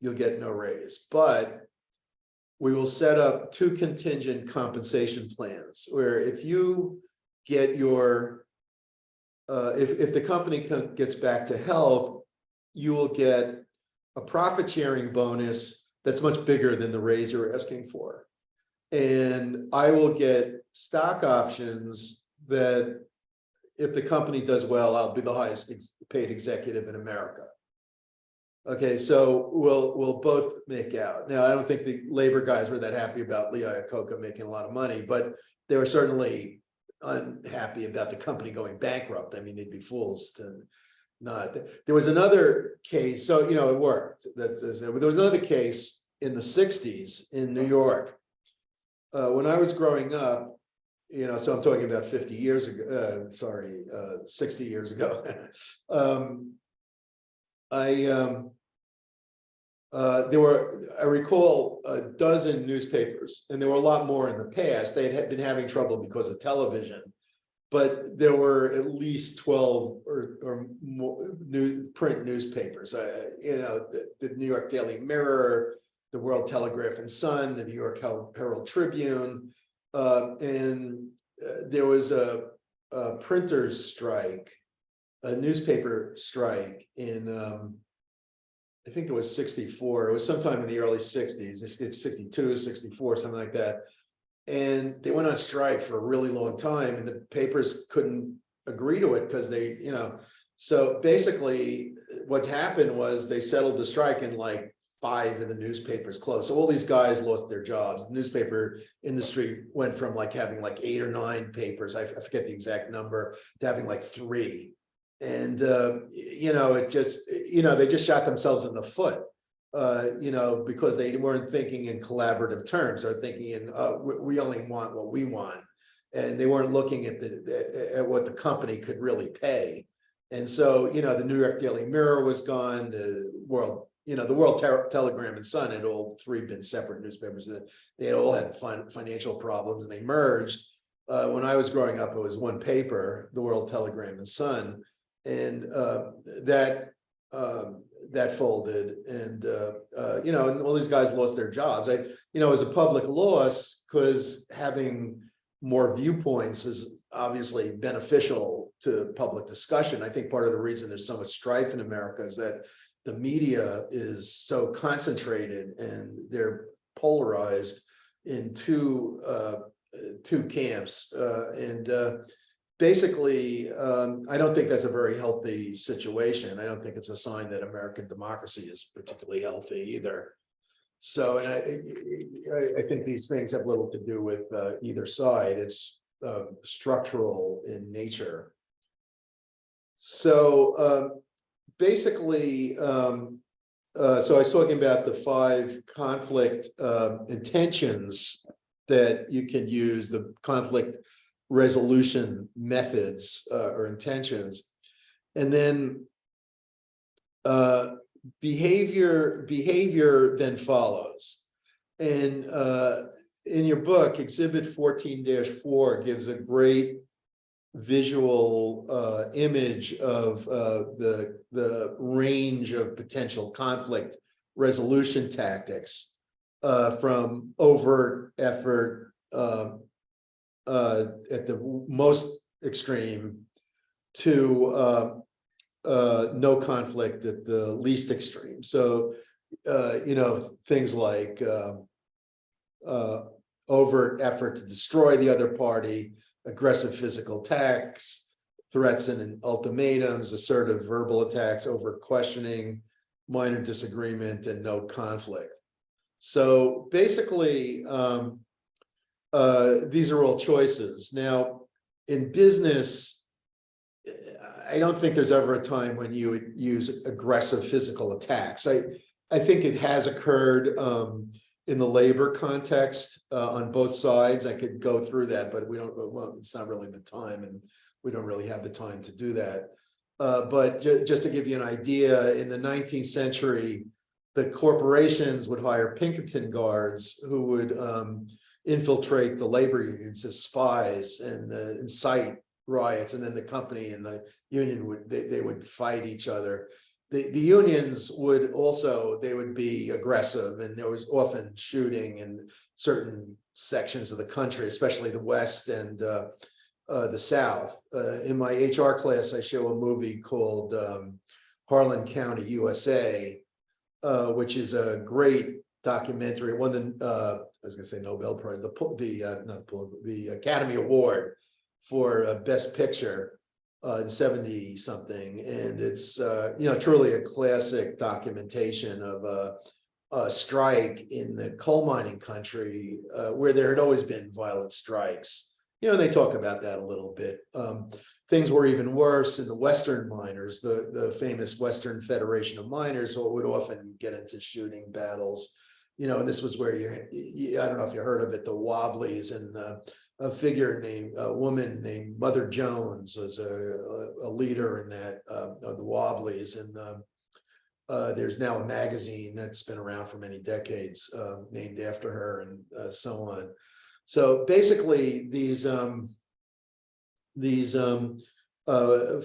S2: You'll get no raise, but we will set up 2 contingent compensation plans where if you get your, if the company gets back to health, you will get a profit sharing bonus that's much bigger than the raise you're asking for. And I will get stock options that if the company does well, I'll be the highest paid executive in America. Okay, so we'll both make out. Now, I don't think the labor guys were that happy about Lee Iacocca making a lot of money, but they were certainly unhappy about the company going bankrupt. I mean, they'd be fools to not. There was another case, so it worked. There was another case in the 60s in New York. When I was growing up, so I'm talking about 50 years ago, 60 years ago. I recall a dozen newspapers, and there were a lot more in the past. They had been having trouble because of television, but there were at least 12 or more print newspapers. The New York Daily Mirror, the World Telegraph and Sun, the New York Herald Tribune, and there was a printer's strike, a newspaper strike in I think it was 64. It was sometime in the early 60s. It's 62, 64, something like that. And they went on strike for a really long time, and the papers couldn't agree to it because they, so basically what happened was they settled the strike and like 5 of the newspapers closed. So all these guys lost their jobs. The newspaper industry went from like having like 8 or 9 papers, I forget the exact number, to having like 3. And, it just, they just shot themselves in the foot, because they weren't thinking in collaborative terms. They're thinking in, we only want what we want. And they weren't looking at at what the company could really pay. And so, the New York Daily Mirror was gone, the World Telegram and Sun had all 3 been separate newspapers. They had all had financial problems, and they merged. when I was growing up, it was one paper, the World Telegram and Sun, and that folded, and and all these guys lost their jobs. It was a public loss because having more viewpoints is obviously beneficial to public discussion. I think part of the reason there's so much strife in America is that the media is so concentrated and they're polarized in two camps, and basically, I don't think that's a very healthy situation. I don't think it's a sign that American democracy is particularly healthy either. So, and I think these things have little to do with either side. It's structural in nature. So basically, so I was talking about the 5 conflict intentions that you can use, the conflict resolution methods or intentions, and then behavior then follows. And in your book, Exhibit 14-4 gives a great visual image of the range of potential conflict resolution tactics, from overt effort at the most extreme to no conflict at the least extreme. So, things like overt effort to destroy the other party, aggressive physical attacks, threats and ultimatums, assertive verbal attacks, over questioning, minor disagreement, and no conflict. So basically, these are all choices. Now, in business, I don't think there's ever a time when you would use aggressive physical attacks. I think it has occurred in the labor context on both sides. I could go through that, but well, it's not really the time, and we don't really have the time to do that. But just to give you an idea, in the 19th century, the corporations would hire Pinkerton guards who would infiltrate the labor unions as spies and incite riots, and then the company and the union would fight each other. The unions would also, they would be aggressive, and there was often shooting in certain sections of the country, especially the West and the South. In my HR class, I show a movie called Harlan County, USA, which is a great documentary. Won the I was going to say Nobel Prize, the Academy Award for Best Picture in 70 something, and it's truly a classic documentation of a strike in the coal mining country where there had always been violent strikes. They talk about that a little bit. Things were even worse in the Western miners, the famous Western Federation of Miners, so it would often get into shooting battles. And this was where I don't know if you heard of it, the Wobblies, and a woman named Mother Jones was a leader in that, of the Wobblies. And there's now a magazine that's been around for many decades named after her, and so on. So basically these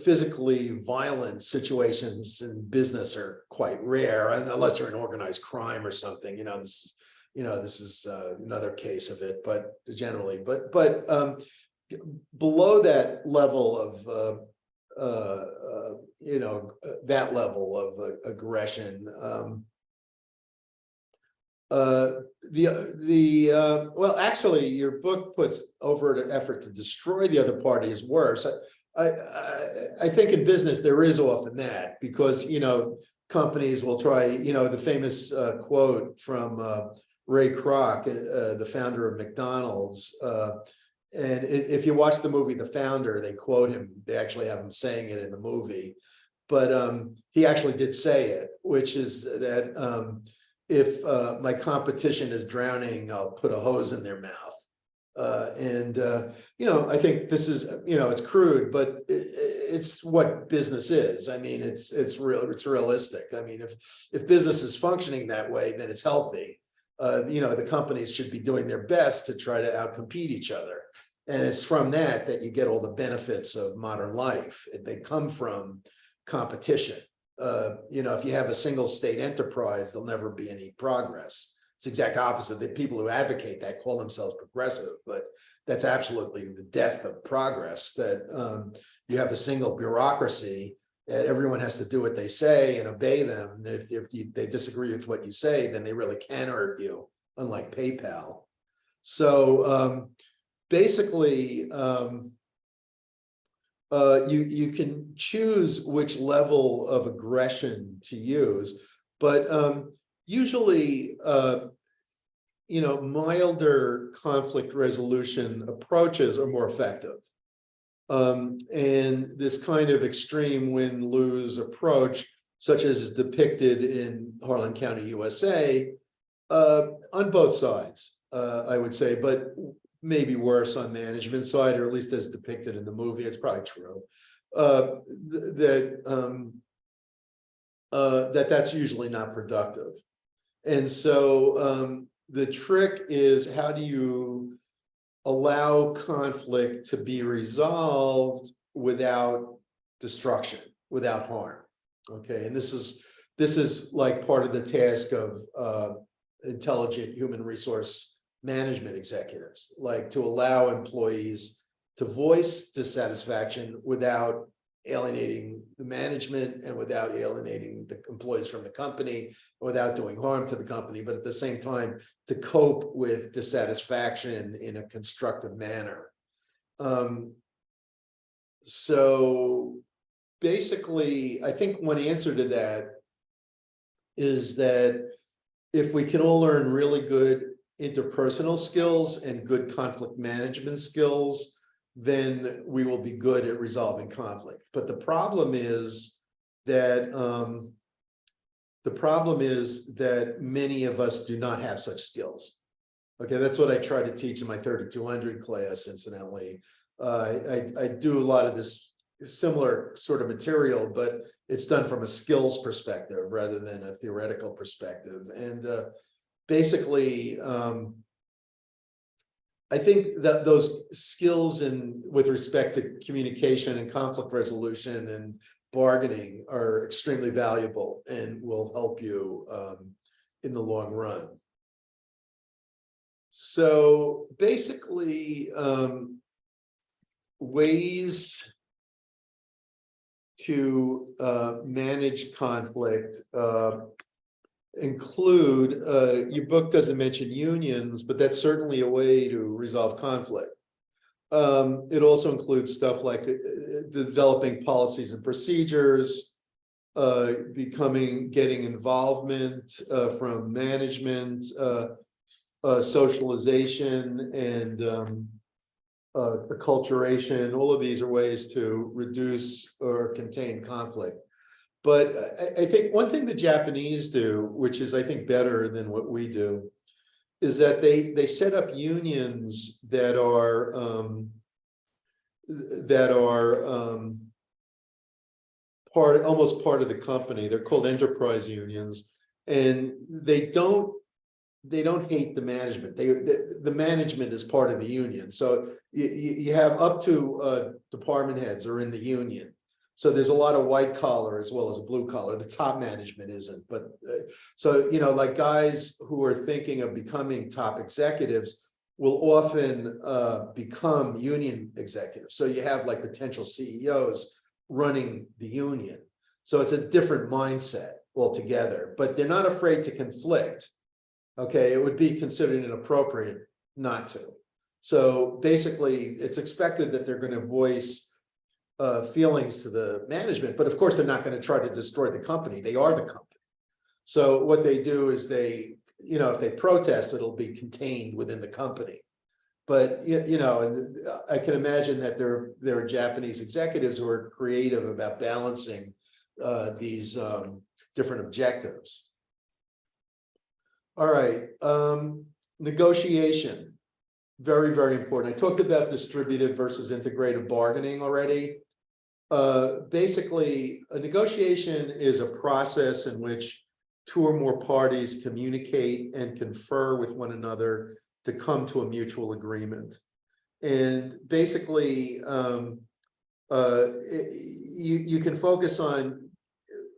S2: physically violent situations in business are quite rare, unless you're in organized crime or something. This is another case of it, but generally, but below that level of aggression, well, actually, your book puts overt effort to destroy the other party is worse. I think in business there is often that, because companies will try, the famous quote from Ray Kroc, the founder of McDonald's, and if you watch the movie The Founder, they quote him. They actually have him saying it in the movie, but he actually did say it, which is that if my competition is drowning, I'll put a hose in their mouth. I think this is, it's crude, but it's what business is. I mean, it's real, it's realistic. I mean, if business is functioning that way, then it's healthy. The companies should be doing their best to try to outcompete each other. And it's from that that you get all the benefits of modern life. They come from competition. You know, if you have a single state enterprise, there'll never be any progress. It's the exact opposite. The people who advocate that call themselves progressive, but that's absolutely the death of progress, that you have a single bureaucracy and everyone has to do what they say and obey them. If they disagree with what you say, then they really can hurt you, unlike PayPal. So basically, you can choose which level of aggression to use, but usually, you know, milder conflict resolution approaches are more effective. And this kind of extreme win-lose approach, such as is depicted in Harlan County, USA, on both sides, I would say, but maybe worse on management side, or at least as depicted in the movie. It's probably true. That's usually not productive. And so the trick is, how do you allow conflict to be resolved without destruction, without harm? Okay, and this is like part of the task of intelligent human resource management executives, like to allow employees to voice dissatisfaction without alienating the management and without alienating the employees from the company, without doing harm to the company, but at the same time to cope with dissatisfaction in a constructive manner. So basically, I think one answer to that is that if we can all learn really good interpersonal skills and good conflict management skills, then we will be good at resolving conflict. But the problem is that many of us do not have such skills. Okay, that's what I try to teach in my 3200 class, incidentally. I do a lot of this similar sort of material, but it's done from a skills perspective rather than a theoretical perspective. And basically, I think that those skills with respect to communication and conflict resolution and bargaining are extremely valuable and will help you in the long run. So basically, ways to manage conflict include, your book doesn't mention unions, but that's certainly a way to resolve conflict. It also includes stuff like developing policies and procedures, getting involvement from management, socialization, and acculturation. All of these are ways to reduce or contain conflict. But I think one thing the Japanese do, which is I think better than what we do, is that they set up unions that are almost part of the company. They're called enterprise unions, and they don't hate the management. The management is part of the union. So you have up to department heads are in the union. So there's a lot of white collar as well as blue collar. The top management isn't, but so, you know, like guys who are thinking of becoming top executives will often become union executives. So you have like potential CEOs running the union. So it's a different mindset altogether, but they're not afraid to conflict. Okay, it would be considered inappropriate not to. So basically, it's expected that they're going to voice feelings to the management, but of course they're not going to try to destroy the company. They are the company. So what they do is they, you know, if they protest, it'll be contained within the company. But you know, and I can imagine that there are Japanese executives who are creative about balancing these different objectives. All right, negotiation, very, very important. I talked about distributed versus integrative bargaining already. Basically, a negotiation is a process in which two or more parties communicate and confer with one another to come to a mutual agreement. And basically, you can focus on,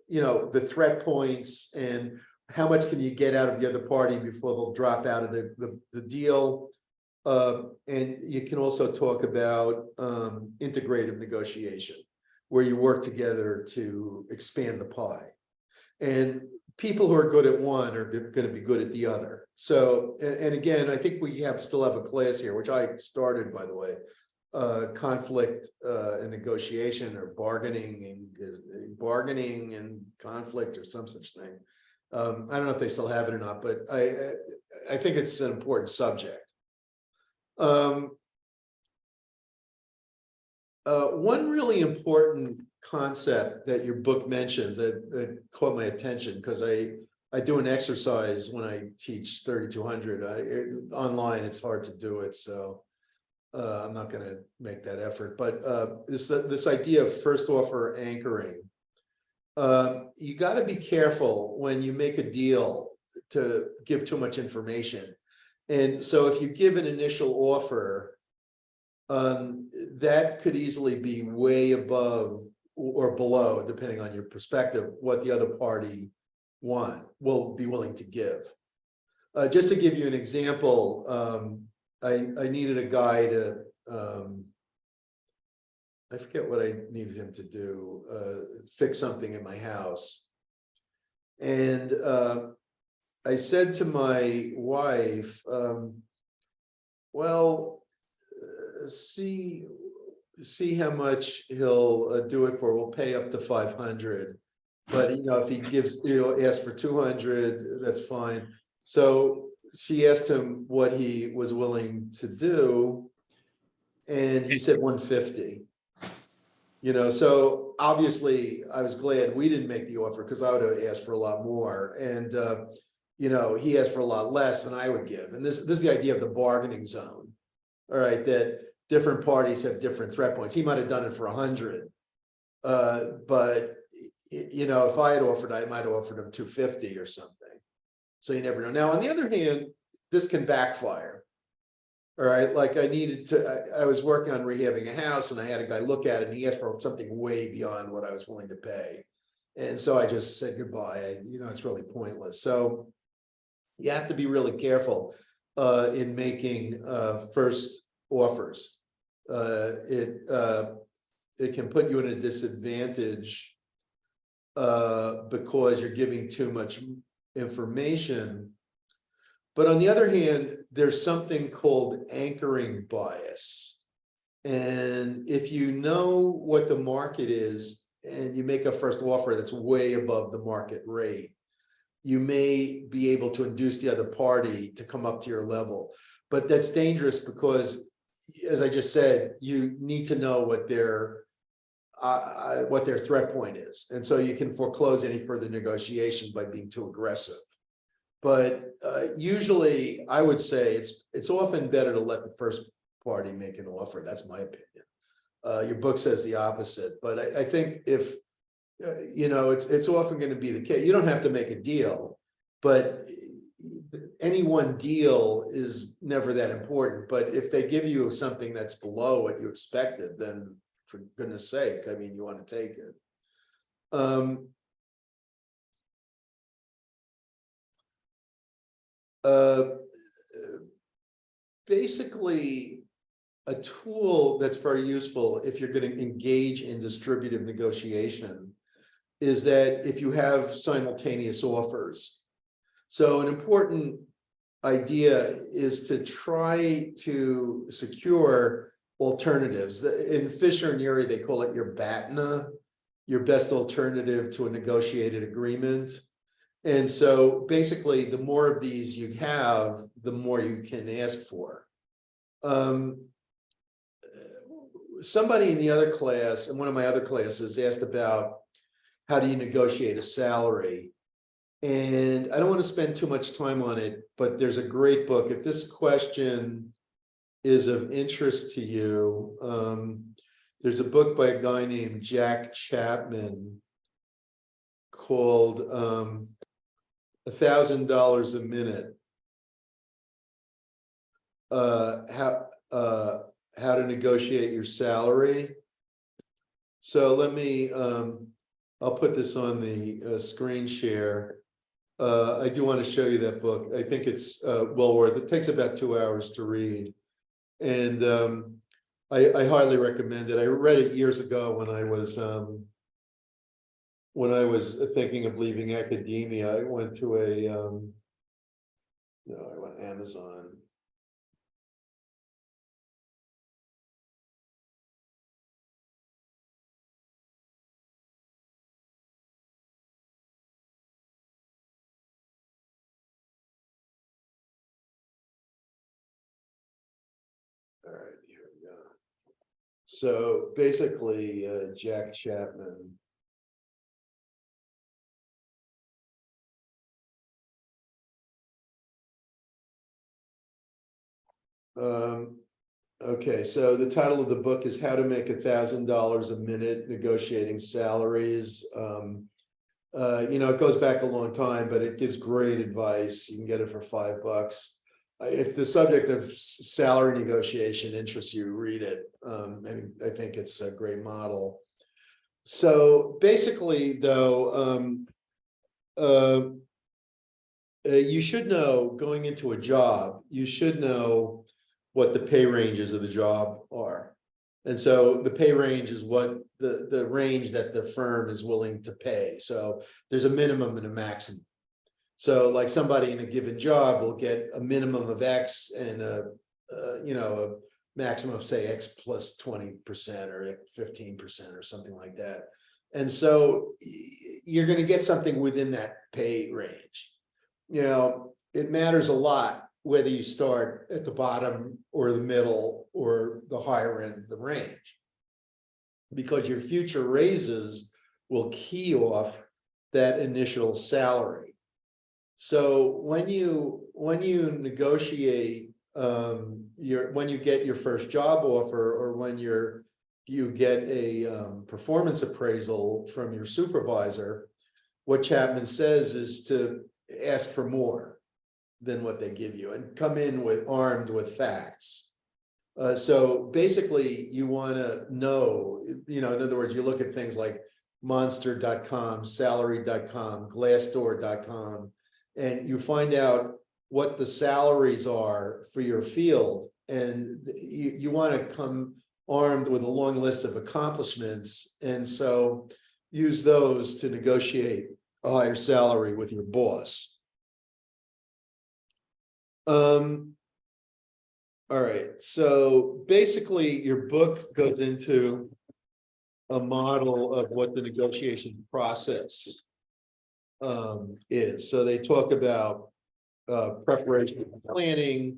S2: the threat points and how much can you get out of the other party before they'll drop out of the deal. And you can also talk about integrative negotiation, where you work together to expand the pie. And people who are good at one are going to be good at the other. So, and again, I think we still have a class here, which I started, by the way, conflict and negotiation, or bargaining and conflict, or some such thing. I don't know if they still have it or not, but I think it's an important subject. One really important concept that your book mentions that caught my attention, because I do an exercise when I teach 3200. Online, it's hard to do it, so I'm not going to make that effort. But this idea of first offer anchoring, you got to be careful when you make a deal to give too much information. And so if you give an initial offer, that could easily be way above or below, depending on your perspective, what the other party will be willing to give. Just to give you an example, I needed a guy to, I forget what I needed him to do, fix something in my house. And I said to my wife, well, see how much he'll do it for. We'll pay up to 500, but if he gives, asks for 200, that's fine. So she asked him what he was willing to do, and he said 150. So obviously I was glad we didn't make the offer, because I would have asked for a lot more. And he asked for a lot less than I would give. And this is the idea of the bargaining zone. All right, that different parties have different threat points. He might have done it for 100, but if I had offered, I might have offered him 250 or something. So you never know. Now, on the other hand, this can backfire. All right, like I was working on rehabbing a house, and I had a guy look at it, and he asked for something way beyond what I was willing to pay, and so I just said goodbye. It's really pointless. So you have to be really careful in making first offers. It can put you in a disadvantage because you're giving too much information. But on the other hand, there's something called anchoring bias. And if you know what the market is and you make a first offer that's way above the market rate, you may be able to induce the other party to come up to your level. But that's dangerous because, as I just said, you need to know what their threat point is. And so you can foreclose any further negotiation by being too aggressive. But usually I would say it's often better to let the first party make an offer. That's my opinion. Your book says the opposite, but I think if, it's often going to be the case. You don't have to make a deal, but any one deal is never that important. But if they give you something that's below what you expected, then for goodness sake, you want to take it. Basically, a tool that's very useful if you're going to engage in distributive negotiation is that if you have simultaneous offers. So an important idea is to try to secure alternatives. In Fisher and Urey, they call it your BATNA, your best alternative to a negotiated agreement. And so basically, the more of these you have, the more you can ask for. Somebody in the other class, in one of my other classes, asked about how do you negotiate a salary? And I don't want to spend too much time on it, but there's a great book. If this question is of interest to you, there's a book by a guy named Jack Chapman called $1,000 a minute. how to negotiate your salary. So let me, I'll put this on the screen share. I do want to show you that book. I think it's well worth it. It takes about 2 hours to read. And I highly recommend it. I read it years ago when I was thinking of leaving academia. I went to I went Amazon. All right, here we go. So basically, Jack Chapman. Okay, so the title of the book is How to Make $1,000 a Minute Negotiating Salaries. It goes back a long time, but it gives great advice. You can get it for $5. If the subject of salary negotiation interests you, read it. And I think it's a great model. So basically, though, you should know going into a job, you should know what the pay ranges of the job are. And so the pay range is what the range that the firm is willing to pay. So there's a minimum and a maximum. So like somebody in a given job will get a minimum of X and a maximum of say X plus 20% or 15% or something like that. And so you're going to get something within that pay range. It matters a lot whether you start at the bottom or the middle or the higher end of the range, because your future raises will key off that initial salary. So when you negotiate when you get your first job offer, or when you get a performance appraisal from your supervisor, what Chapman says is to ask for more than what they give you and come in armed with facts. So basically you want to know, in other words, you look at things like monster.com, salary.com, glassdoor.com, and you find out what the salaries are for your field. And you want to come armed with a long list of accomplishments. And so use those to negotiate a higher salary with your boss. All right, so basically your book goes into a model of what the negotiation process is. So they talk about preparation and planning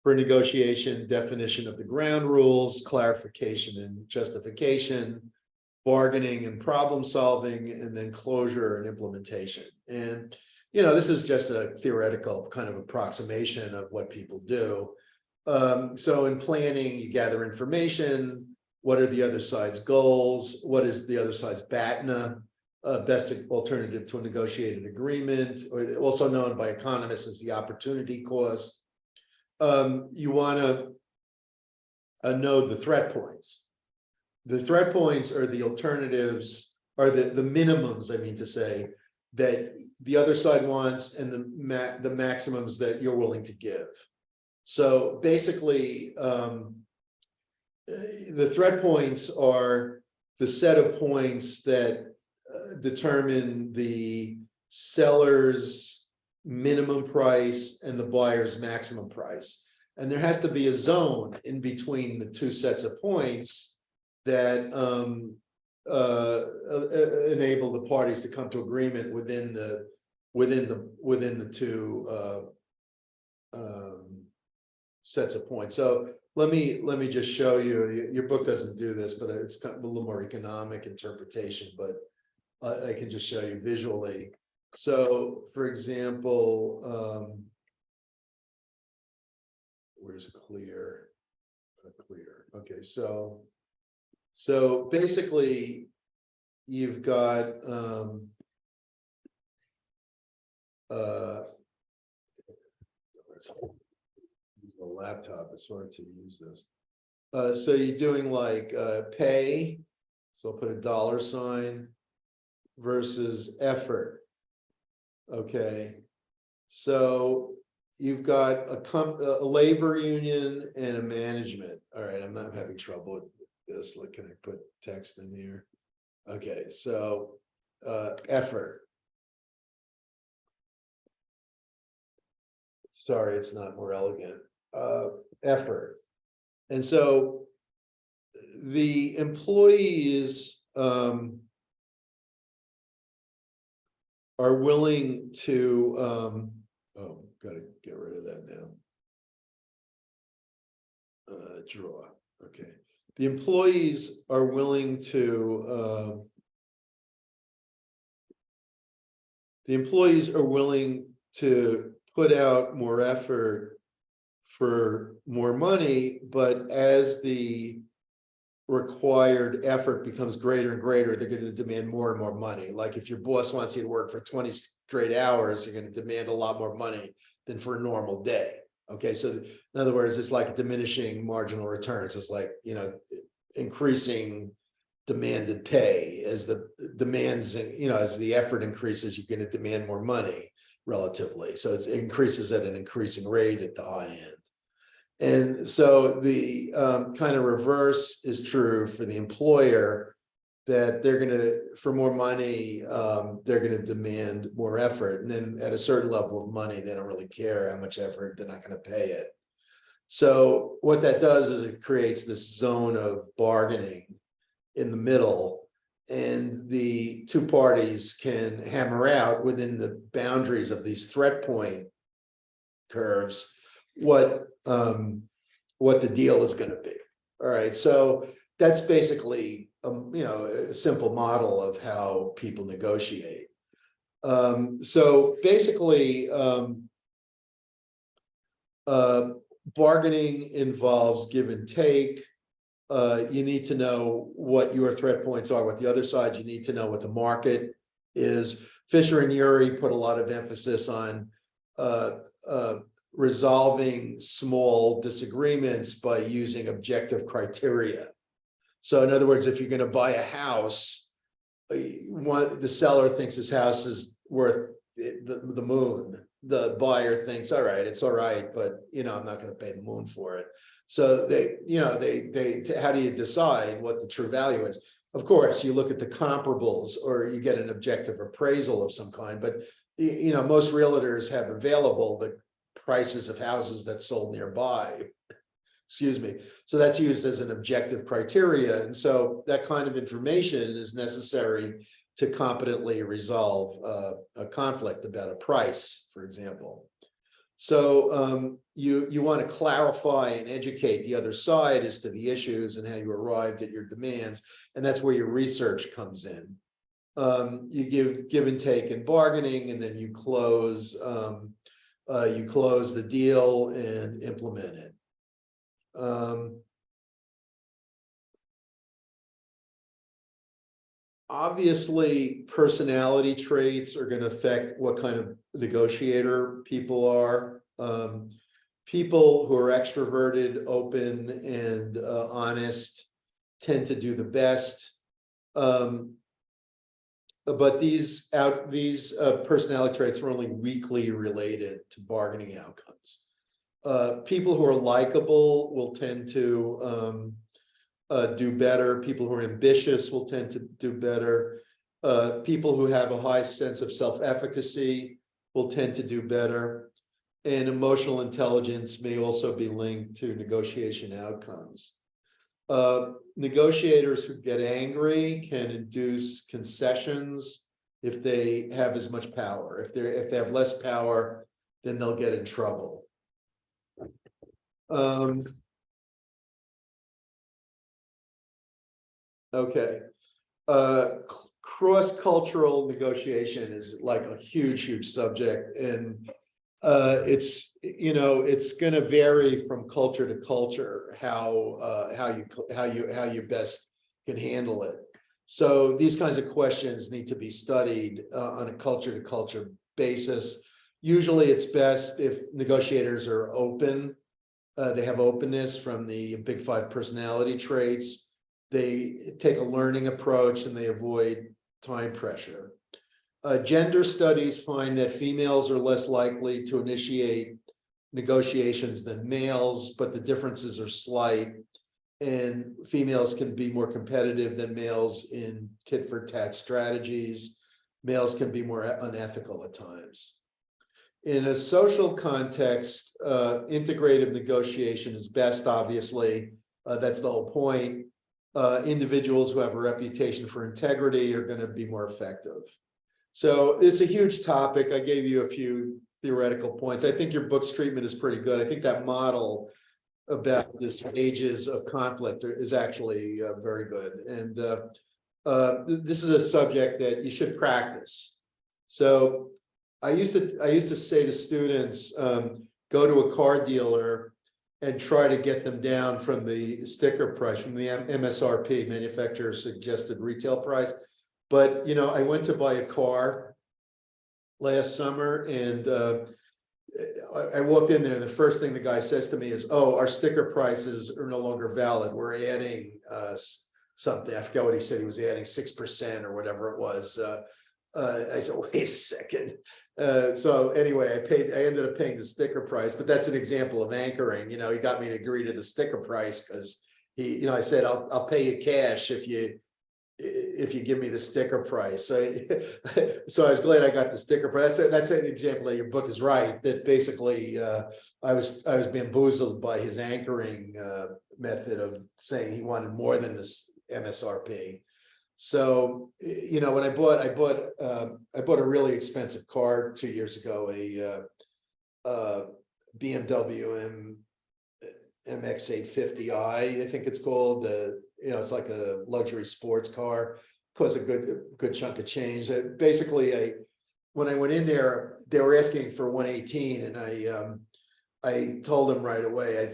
S2: for negotiation, definition of the ground rules, clarification and justification, bargaining and problem solving, and then closure and implementation. And this is just a theoretical kind of approximation of what people do. So in planning, you gather information. What are the other side's goals? What is the other side's BATNA, best alternative to a negotiated agreement, or also known by economists as the opportunity cost. You want to know the threat points. The threat points are the alternatives, are the minimums, I mean to say, that the other side wants, and the maximums that you're willing to give. So basically, the threat points are the set of points that determine the seller's minimum price and the buyer's maximum price. And there has to be a zone in between the two sets of points that enable the parties to come to agreement within the two sets of points. So let me just show you. Your book doesn't do this, but it's got a little more economic interpretation, but I can just show you visually. So for example, where's clear? Clear. Okay, so basically you've got use a laptop, it's hard to use this. So you're doing like pay, so I'll put a $ versus effort. Okay, so you've got a labor union and a management. All right, I'm not having trouble with this. Like, can I put text in here? Okay, so effort. Sorry, it's not more elegant. Effort. And so the employees are willing to oh, gotta get rid of that now. Draw. Okay. The employees are willing to put out more effort for more money, but as the required effort becomes greater and greater, they're going to demand more and more money. Like if your boss wants you to work for 20 straight hours, you're going to demand a lot more money than for a normal day. Okay, so in other words, it's like diminishing marginal returns. It's like, you know, increasing demanded pay as the demands, you know, as the effort increases, you're going to demand more money relatively. So it increases at an increasing rate at the high end. And so the kind of reverse is true for the employer, that they're going to, for more money, they're going to demand more effort. And then at a certain level of money, they don't really care how much effort, they're not going to pay it. So what that does is it creates this zone of bargaining in the middle, and the two parties can hammer out within the boundaries of these threat point curves what the deal is going to be. All right, so that's basically you know, a simple model of how people negotiate. So basically, bargaining involves give and take. You need to know what your threat points are with the other side. You need to know what the market is. Fisher and Urey put a lot of emphasis on resolving small disagreements by using objective criteria. So in other words, if you're going to buy a house, the seller thinks his house is worth the moon. The buyer thinks, all right, it's all right, but you know, I'm not going to pay the moon for it. So they, you know, how do you decide what the true value is? Of course, you look at the comparables, or you get an objective appraisal of some kind, but you know, most realtors have available the prices of houses that sold nearby. Excuse me. So that's used as an objective criteria. And so that kind of information is necessary to competently resolve a conflict about a price, for example. So you want to clarify and educate the other side as to the issues and how you arrived at your demands. And that's where your research comes in. You give and take in bargaining, and then you close the deal and implement it. Obviously, personality traits are going to affect what kind of negotiator people are. People who are extroverted, open, and honest tend to do the best. But these personality traits are only weakly related to bargaining outcomes. People who are likable will tend to do better. People who are ambitious will tend to do better. People who have a high sense of self-efficacy will tend to do better. And emotional intelligence may also be linked to negotiation outcomes. Negotiators who get angry can induce concessions if they have as much power. If they have less power, then they'll get in trouble. Okay. Cross-cultural negotiation is like a huge subject, and it's, you know, it's going to vary from culture to culture how you best can handle it. So these kinds of questions need to be studied on a culture to culture basis. Usually it's best if negotiators are open They have openness from the big five personality traits. They take a learning approach and they avoid time pressure. Gender studies find that females are less likely to initiate negotiations than males, but the differences are slight. And females can be more competitive than males in tit for tat strategies. Males can be more unethical at times. In a social context, integrative negotiation is best, obviously. That's the whole point. Individuals who have a reputation for integrity are going to be more effective. So it's a huge topic. I gave you a few theoretical points. I think your book's treatment is pretty good. I think that model about the stages of conflict is actually very good. And this is a subject that you should practice. So I used to say to students, go to a car dealer and try to get them down from the sticker price, from the MSRP, manufacturer suggested retail price. But, you know, I went to buy a car last summer and I walked in there. The first thing the guy says to me is, "Oh, our sticker prices are no longer valid. We're adding something." I forgot what he said. He was adding 6% or whatever it was. I said, "Wait a second." So anyway, I ended up paying the sticker price, but that's an example of anchoring. You know, he got me to agree to the sticker price because I said, I'll pay you cash if you give me the sticker price. So I was glad I got the sticker price. That's an example that your book is right, that basically I was bamboozled by his anchoring method of saying he wanted more than this MSRP. So, you know, when I bought a really expensive car 2 years ago, a BMW MX850i, I think it's called. It's like a luxury sports car. Cost a good chunk of change. Basically, when I went in there, they were asking for 118, and I told them right away,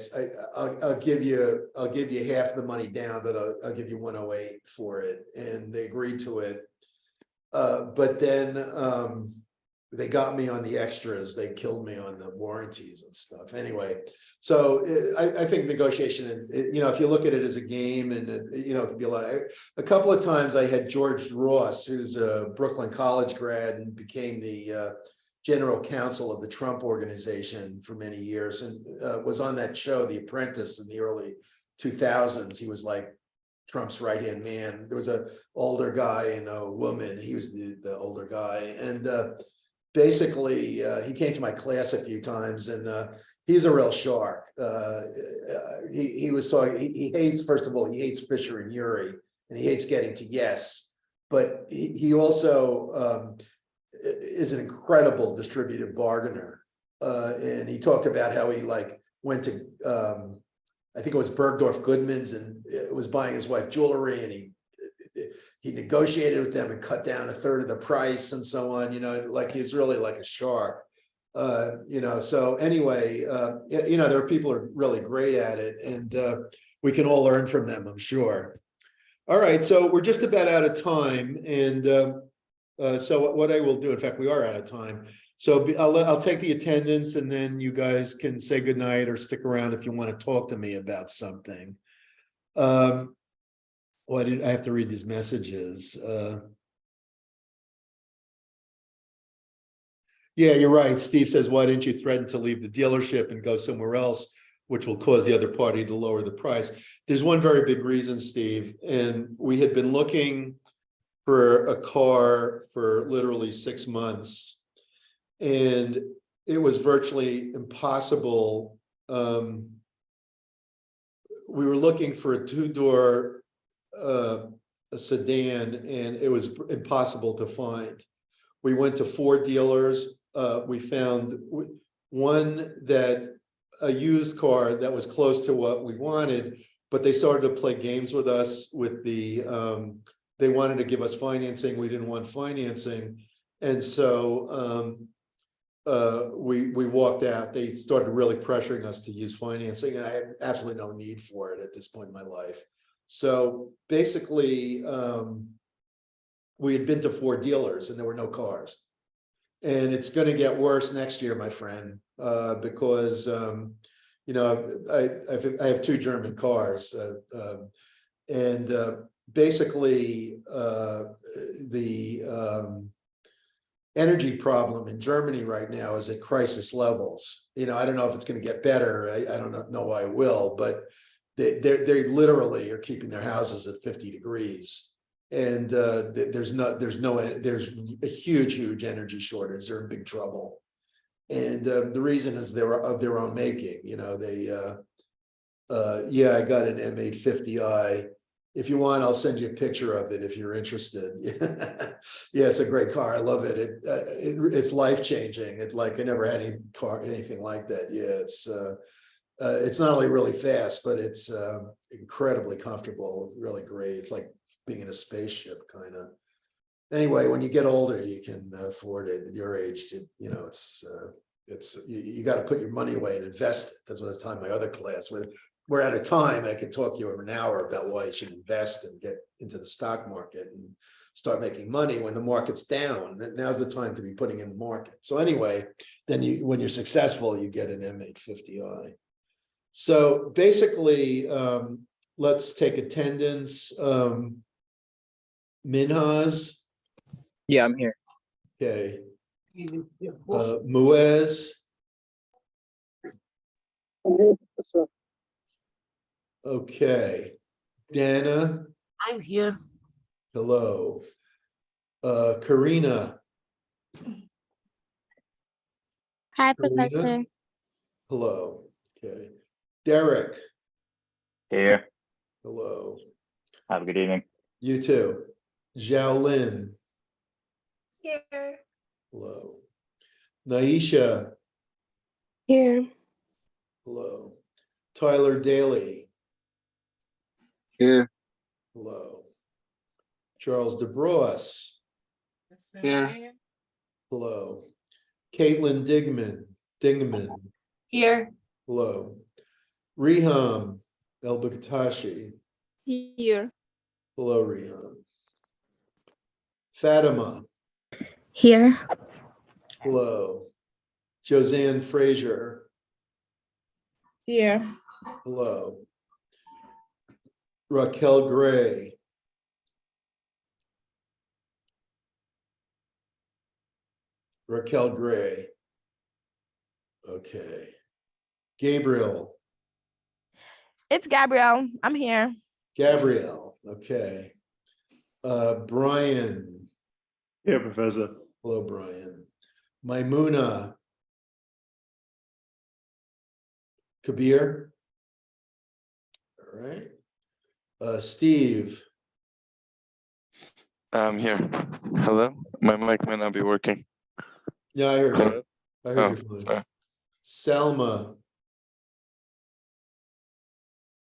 S2: I'll give you half the money down, but I'll give you 108 for it, and they agreed to it. But then they got me on the extras. They killed me on the warranties and stuff. Anyway, so I think negotiation, if you look at it as a game, and it could be a lot. A couple of times I had George Ross, who's a Brooklyn College grad and became the general counsel of the Trump organization for many years, and was on that show, The Apprentice, in the early 2000s. He was like Trump's right-hand man. There was an older guy and a woman. He was the older guy. And basically, he came to my class a few times, and he's a real shark. He was talking, he hates, first of all, he hates Fisher and Urey, and he hates getting to yes. But he also is an incredible distributive bargainer. And he talked about how he went to, I think it was Bergdorf Goodman's, and was buying his wife jewelry, and he negotiated with them and cut down a third of the price and so on, he's really like a shark. So anyway, there are people who are really great at it, and we can all learn from them, I'm sure. All right, so we're just about out of time, and so what I will do, in fact, we are out of time. So I'll take the attendance, and then you guys can say goodnight or stick around if you want to talk to me about something. I have to read these messages. Yeah, you're right. Steve says, why didn't you threaten to leave the dealership and go somewhere else, which will cause the other party to lower the price? There's one very big reason, Steve, and we had been looking for a car for literally 6 months, and it was virtually impossible. We were looking for a two-door a sedan, and it was impossible to find. We went to 4 dealers. We found a used car that was close to what we wanted, but they started to play games with us with they wanted to give us financing. We didn't want financing. And so we walked out. They started really pressuring us to use financing, and I had absolutely no need for it at this point in my life. So basically, we had been to 4 dealers and there were no cars. And it's going to get worse next year, my friend, because you know, I have two German cars, and basically the energy problem in Germany right now is at crisis levels. You know, I don't know if it's going to get better. I don't know why it will, but they literally are keeping their houses at 50 degrees. And there's a huge energy shortage. They're in big trouble. And the reason is they're of their own making. You know, yeah, I got an M850i. If you want, I'll send you a picture of it if you're interested. Yeah, it's a great car. I love it. It's life changing. It like I never had anything like that. Yeah, it's not only really fast, but it's incredibly comfortable. Really great. It's like being in a spaceship, kind of. Anyway, when you get older, you can afford it. At your age, you know, you got to put your money away and invest it. That's what I was telling my other class. We're at a time, and I could talk to you over an hour about why you should invest and get into the stock market and start making money when the market's down. Now's the time to be putting in the market. So anyway, then when you're successful, you get an M850i. So basically, let's take attendance. Minhas.
S6: Yeah, I'm here.
S2: Okay. Muez. Okay. Dana.
S7: I'm here.
S2: Hello. Karina.
S3: Hi,
S2: Karina?
S3: Professor.
S2: Hello. Okay. Derek.
S8: Here.
S2: Hello.
S8: Have a good evening.
S2: You too. Zhao Lin.
S7: Here.
S2: Hello. Naisha.
S7: Here.
S2: Hello. Tyler Daly.
S6: Here.
S2: Hello. Charles DeBrois.
S6: Here.
S2: Hello. Caitlin Dingman.
S7: Here.
S2: Hello. Riham El-Bakatashi.
S7: Here.
S2: Hello, Riham. Fatima.
S3: Here.
S2: Hello. Josanne Frazier.
S7: Here.
S2: Hello. Raquel Gray. Raquel Gray. Okay. Gabriel.
S7: It's Gabrielle. I'm here.
S2: Gabrielle. Okay. Brian.
S5: Yeah, Professor.
S2: Hello, Brian. Maimuna. Kabir. All right. Steve.
S9: I'm here. Hello? My mic might not be working.
S2: Yeah, I heard you.
S9: Hello?
S2: I heard you fine. Selma.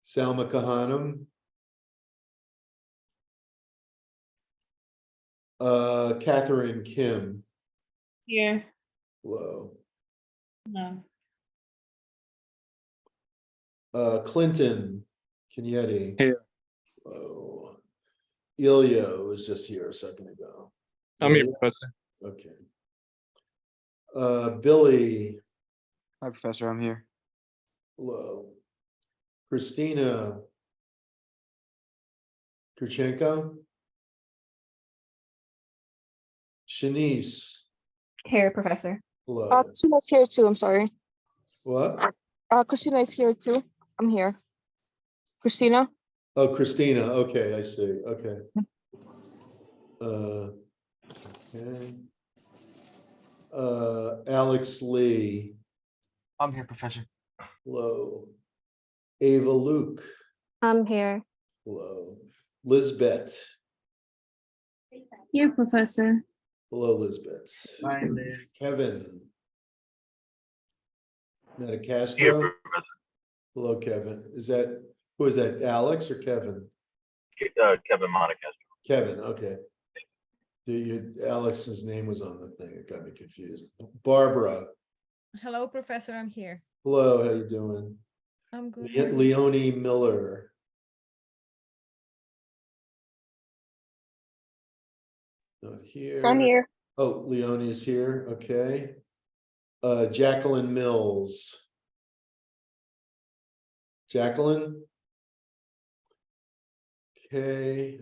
S2: Selma Kahanam. Catherine Kim.
S7: Here.
S2: Hello.
S7: No.
S2: Clinton Kenyeti.
S6: Here.
S2: Hello. Ilya was just here a second ago.
S6: I'm here,
S2: Ilya?
S6: Professor.
S2: Okay. Billy.
S6: Hi, Professor. I'm here.
S2: Hello. Christina Kurchenko. Shanice.
S4: Here, Professor.
S2: Hello.
S4: Christina's here too. I'm sorry.
S2: What?
S4: Christina is here too. I'm here. Christina.
S2: Oh, Christina. Okay, I see. Okay. Okay. Alex Lee.
S6: I'm here, Professor.
S2: Hello. Ava Luke.
S4: I'm here.
S2: Hello. Lisbeth.
S3: Here, Professor.
S2: Hello, Lisbeth.
S6: Hi, Liz.
S2: Kevin. Not a Castro. Hello, Kevin. Who is that? Alex or Kevin?
S8: Kevin Monica.
S2: Kevin. Okay. Alex's name was on the thing. It got me confused. Barbara.
S10: Hello, Professor. I'm here.
S2: Hello. How you doing?
S10: I'm good. How are you?
S2: Leonie Miller. Not here.
S4: I'm here.
S2: Oh, Leonie's here. Okay. Jacqueline Mills. Jacqueline? Okay,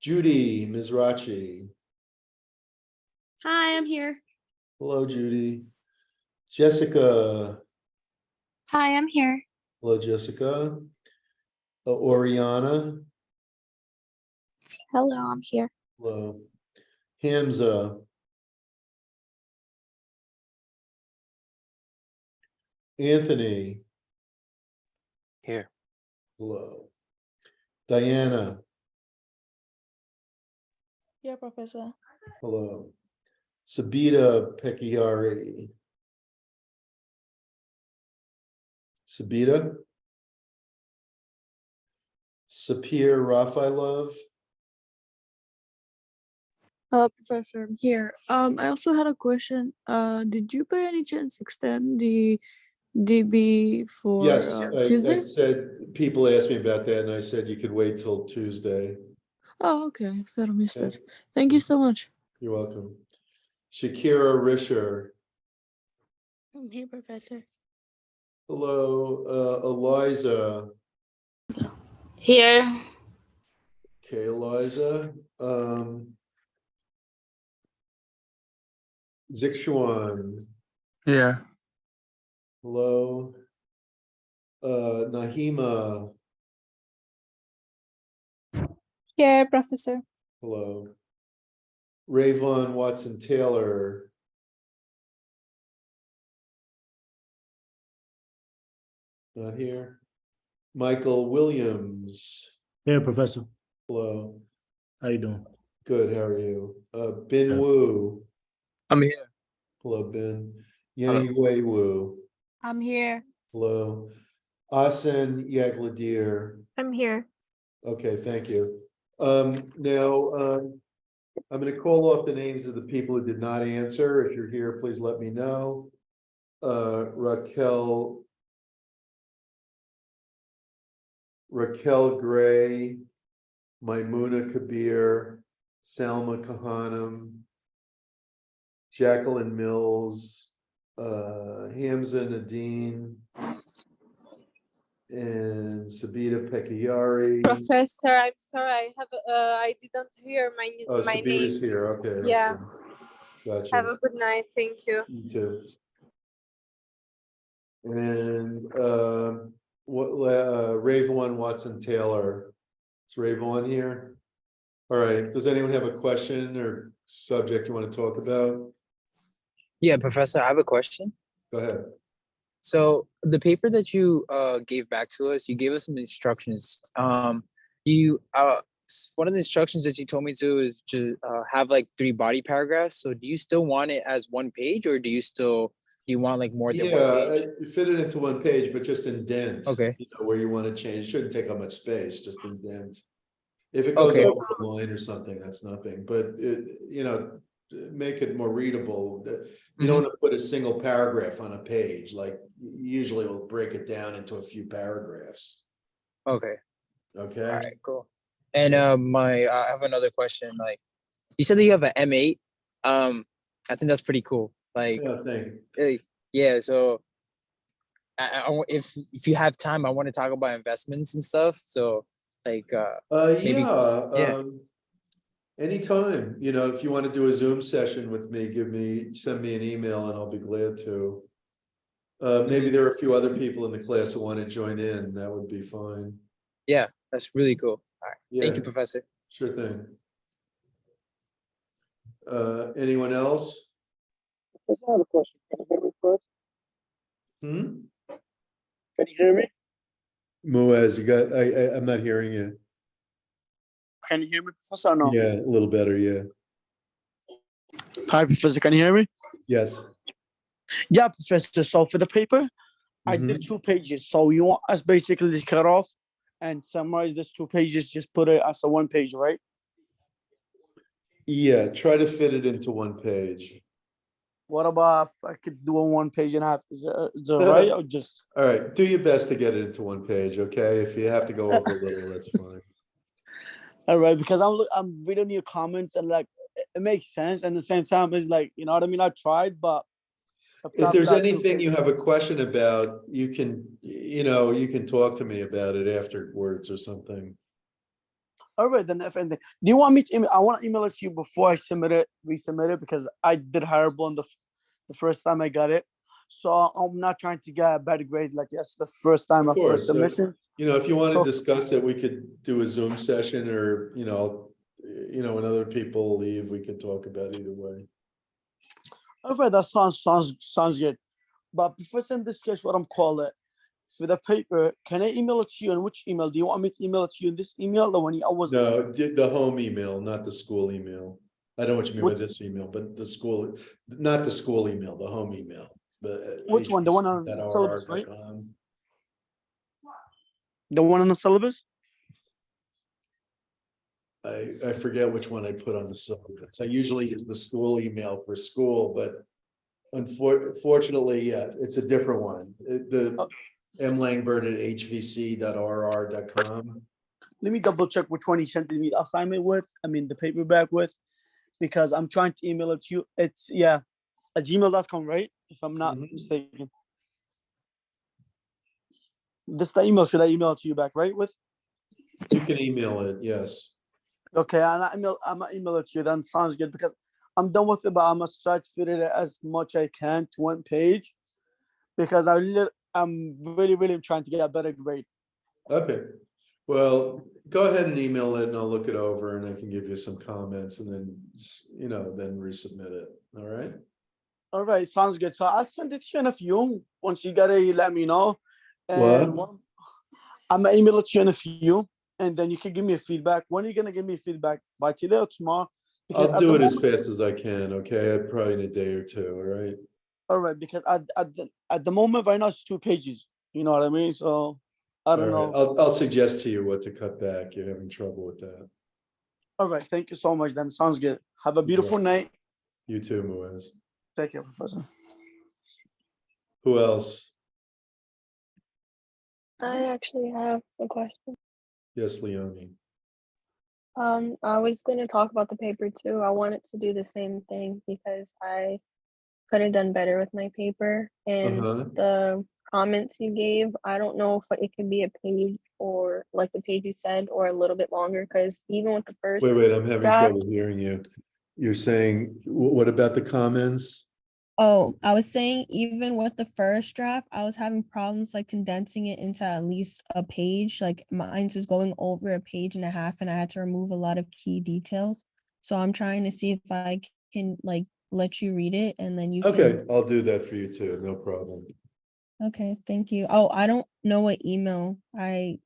S2: Judy Mizrachi.
S10: Hi, I'm here.
S2: Hello, Judy. Jessica.
S11: Hi, I'm here.
S2: Hello, Jessica. Oriana.
S11: Hello, I'm here.
S2: Hello. Hamza. Anthony.
S6: Here.
S2: Hello. Diana.
S7: Yeah, Professor.
S2: Hello. Sabita Pecchiari. Sabita. Sapir Rafailov.
S11: Hello, Professor. I'm here. I also had a question. Did you by any chance extend the DB for
S2: Yes, I
S11: Tuesday?
S2: said, people asked me about that and I said you could wait till Tuesday.
S11: Oh, okay. I thought I missed
S2: Okay.
S11: it. Thank you so much.
S2: You're welcome. Shakira Risher.
S7: I'm here, Professor.
S2: Hello, Eliza.
S3: Here.
S2: Okay, Eliza. Zixuan.
S1: Yeah.
S2: Hello. Nahima.
S11: Yeah, Professor.
S2: Hello. Rayvon Watson Taylor. Not here. Michael Williams.
S12: Yeah, Professor.
S2: Hello.
S12: How you doing?
S2: Good. How are you? Bin
S12: Yeah.
S2: Wu.
S6: I'm here.
S2: Hello, Bin.
S6: Hello.
S2: Yang Wei Wu.
S11: I'm here.
S2: Hello. Asen Yagladier.
S11: I'm here.
S2: Okay, thank you. Now, I'm going to call off the names of the people who did not answer. If you're here, please let me know. Raquel Gray, Maimuna Kabir, Salma Kahanam, Jacqueline Mills, Hamza Nadine, and Sabita Pekayari.
S11: Professor, I'm sorry. I didn't hear
S2: Oh,
S11: my
S2: Sabita's
S11: name.
S2: here. Okay. I
S11: Yeah.
S2: see. Gotcha.
S11: Have a good night. Thank you.
S2: You too. And Rayvon Watson Taylor. Is Rayvon here? All right. Does anyone have a question or subject you want to talk about?
S6: Yeah, Professor, I have a question.
S2: Go ahead.
S6: So the paper that you gave back to us, you gave us some instructions. You one of the instructions that you told me to is to have like 3 body paragraphs. So do you still want it as 1 page, or do you want like more than 1 page?
S2: Fit it into 1 page, but just indent.
S6: Okay.
S2: You know, where you want to change. It shouldn't take up much space, just indent. If it goes
S6: Okay.
S2: over the line or something, that's nothing, but make it more readable. You don't want to put a single paragraph on a page, like usually we'll break it down into a few paragraphs.
S6: Okay.
S2: Okay.
S6: All right, cool. And I have another question. Like, you said that you have an M8. I think that's pretty cool. Like,
S2: Yeah, thank you.
S6: yeah. So, if you have time, I want to talk about investments and stuff. So, like, maybe, yeah.
S2: Anytime, if you want to do a Zoom session with me, send me an email and I'll be glad to. Maybe there are a few other people in the class who want to join in. That would be fine.
S6: Yeah, that's really cool. All right.
S2: Yeah.
S6: Thank you, Professor.
S2: Sure thing. Anyone else?
S12: I have a question. Can you hear me first? Can you hear me?
S2: Muaz, I'm not hearing you.
S1: Can you hear me, Professor? Or no.
S2: Yeah, a little better. Yeah.
S1: Hi, Professor. Can you hear me?
S2: Yes.
S1: Yeah, Professor. So for the paper, I
S2: Mhm.
S1: did 2 pages. So you want us basically to cut off and summarize this 2 pages, just put it as a 1 page, right?
S2: Yeah, try to fit it into 1 page.
S1: What about if I could do a 1 page and a half? Is it right or just?
S2: All right, do your best to get it into 1 page, okay? If you have to go over a little, that's fine.
S1: All right, because I'm reading your comments and like it makes sense. And at the same time, it's like, you know what I mean? I tried, but
S2: If there's
S1: that
S2: anything you have a question about, you can talk to me about it afterwards or something.
S1: All right, then if anything, do you want me to email? I want to email it to you before I resubmit it, because I did horrible on the first time I got it. So I'm not trying to get a better grade. Like, yes, the first time,
S2: Of
S1: my first
S2: course,
S1: submission.
S2: if you want to
S1: So,
S2: discuss it, we could do a Zoom session, or, when other people leave, we can talk about either way.
S1: all right, that sounds good. But before send this case, what I'm calling it for the paper, can I email it to you? And which email do you want me to email it to you? In this email, the one I was.
S2: No, the home email, not the school email. I know what you mean by
S1: Which,
S2: this email, but the school, not the school email, the home email.
S1: which one? The one on syllabus, right?
S2: hbc.rr.com.
S1: The one on the syllabus.
S2: I forget which one I put on the syllabus. I usually use the school email for school, but unfortunately, yeah, it's a different one. The mlangbert@hvc.rr.com.
S1: Let me double check which one he sent me the assignment with. I mean, the paperback with, because I'm trying to email it to you. It's at gmail.com, right? If I'm not mistaken. This the email. Should I email it to you back, right? With.
S2: You can email it, yes.
S1: Okay, I'm gonna email it to you. Then sounds good, because I'm done with it, but I must try to fit it as much I can to one page, because I'm really trying to get a better grade.
S2: Okay, well, go ahead and email it and I'll look it over and I can give you some comments and then, then resubmit it. All right.
S1: All right, sounds good. So I'll send it to you in a few. Once you get it, you let me know. And
S2: What?
S1: I'm gonna email it to you in a few, and then you can give me a feedback. When are you gonna give me feedback? By today or tomorrow? Because
S2: I'll
S1: at
S2: do
S1: the
S2: it as
S1: moment,
S2: fast as I can, okay? Probably in a day or two, all right?
S1: all right, because at the moment right now it's 2 pages. You know what I mean? So I
S2: All
S1: don't
S2: right,
S1: know.
S2: I'll suggest to you what to cut back. You're having trouble with that.
S1: All right, thank you so much. Then sounds good. Have a
S2: You're
S1: beautiful night.
S2: You too, Muaz.
S1: Take care, Professor.
S2: Who else?
S4: I actually have a question.
S2: Yes, Leonie.
S4: I was going to talk about the paper too. I wanted to do the same thing because I could have done better with my paper, and the comments you gave, I don't know if it could be a page or like the page you said, or a little bit longer, because even with the first
S2: Wait, I'm having
S4: draft,
S2: trouble hearing you. You're saying, what about the comments?
S10: Oh, I was saying even with the first draft, I was having problems like condensing it into at least a page. Like mine was going over a page and a half, and I had to remove a lot of key details. So I'm trying to see if I can like let you read it, and then you
S2: Okay,
S10: can.
S2: I'll do that for you too. No problem.
S10: Okay, thank you. Oh, I don't know what email I.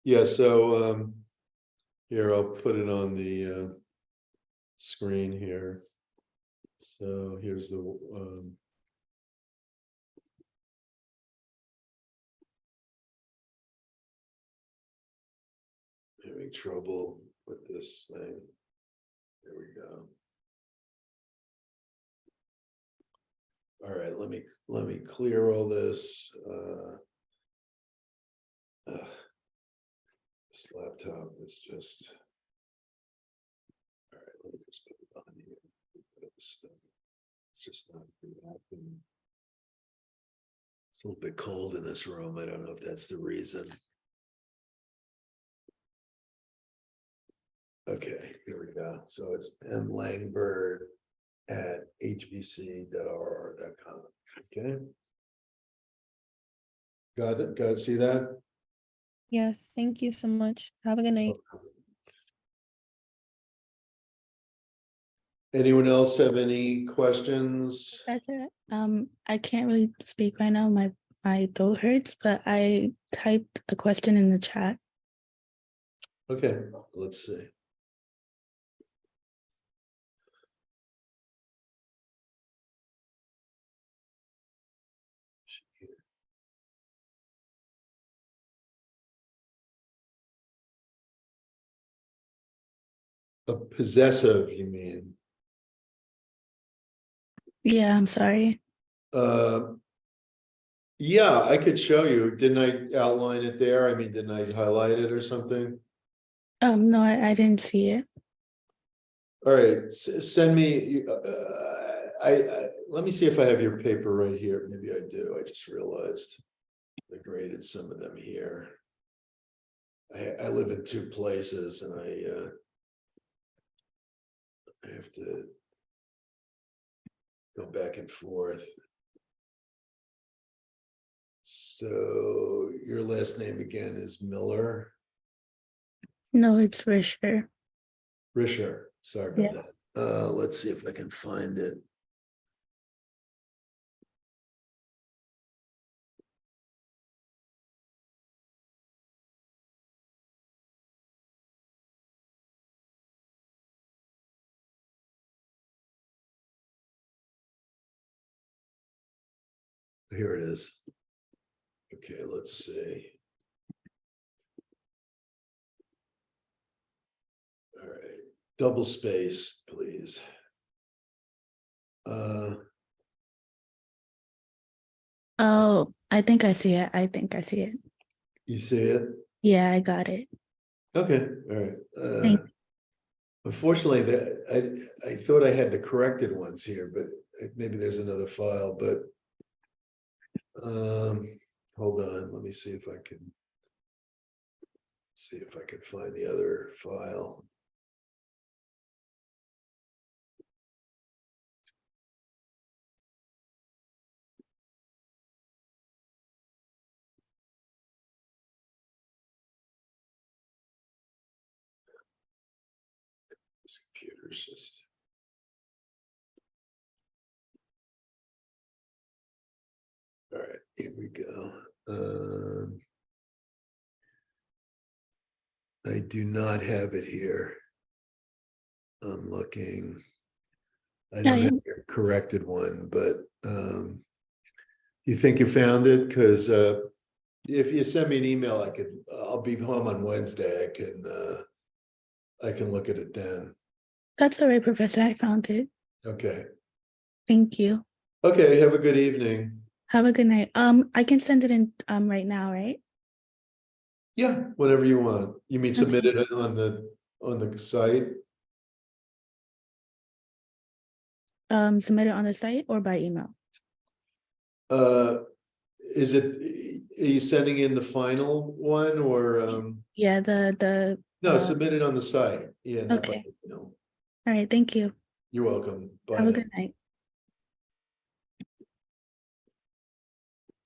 S2: Yeah, so here, I'll put it on the screen here. So here's the having trouble with this thing. There we go. All right, let me clear all this. This laptop is just. All right, let me just put it on here. It's just not happening. It's a little bit cold in this room. I don't know if that's the reason. Okay, here we go. So it's mlangbert@hvc.rr.com. Okay. Got it. See that?
S10: Yes, thank you so much. Have a good night.
S2: Anyone else have any questions?
S7: Professor, I can't really speak right now. My throat hurts, but I typed a question in the chat.
S2: Okay, let's see. A possessive, you mean?
S7: Yeah, I'm sorry.
S2: Yeah, I could show you. Didn't I outline it there? I mean, didn't I highlight it or something?
S7: No, I didn't see it.
S2: All right, send me. let me see if I have your paper right here. Maybe I do. I just realized I graded some of them here. I live in two places and I have to go back and forth. So your last name again is Miller?
S7: No, it's Risher.
S2: Risher, sorry about
S7: Yes.
S2: that. Let's see if I can find it. Here it is. Okay, let's see. All right, double space, please.
S7: Oh, I think I see it. I think I see it.
S2: You see it?
S7: Yeah, I got it.
S2: Okay, all right.
S7: Thank
S2: Unfortunately, I thought I had the corrected ones here, but maybe there's another file, but hold on, let me see if I can find the other file. This computer's just. All right, here we go. I do not have it here. I'm looking. I don't have your corrected one, but you think you found it? Because if you send me an email, I'll be home on Wednesday. I can look at it then.
S7: That's all right, Professor. I found it.
S2: Okay.
S7: Thank you.
S2: Okay, have a good evening.
S7: Have a good night. I can send it in right now, right?
S2: Yeah, whatever you want. You mean submit
S7: Okay.
S2: it on the site?
S7: Submit it on the site or by email?
S2: Is it, are you sending in the final one or
S7: Yeah,
S2: no, submit it on the site. Yeah, not by
S7: okay.
S2: email.
S7: All right, thank you.
S2: You're welcome. Bye
S7: Have a
S2: now.
S7: good night.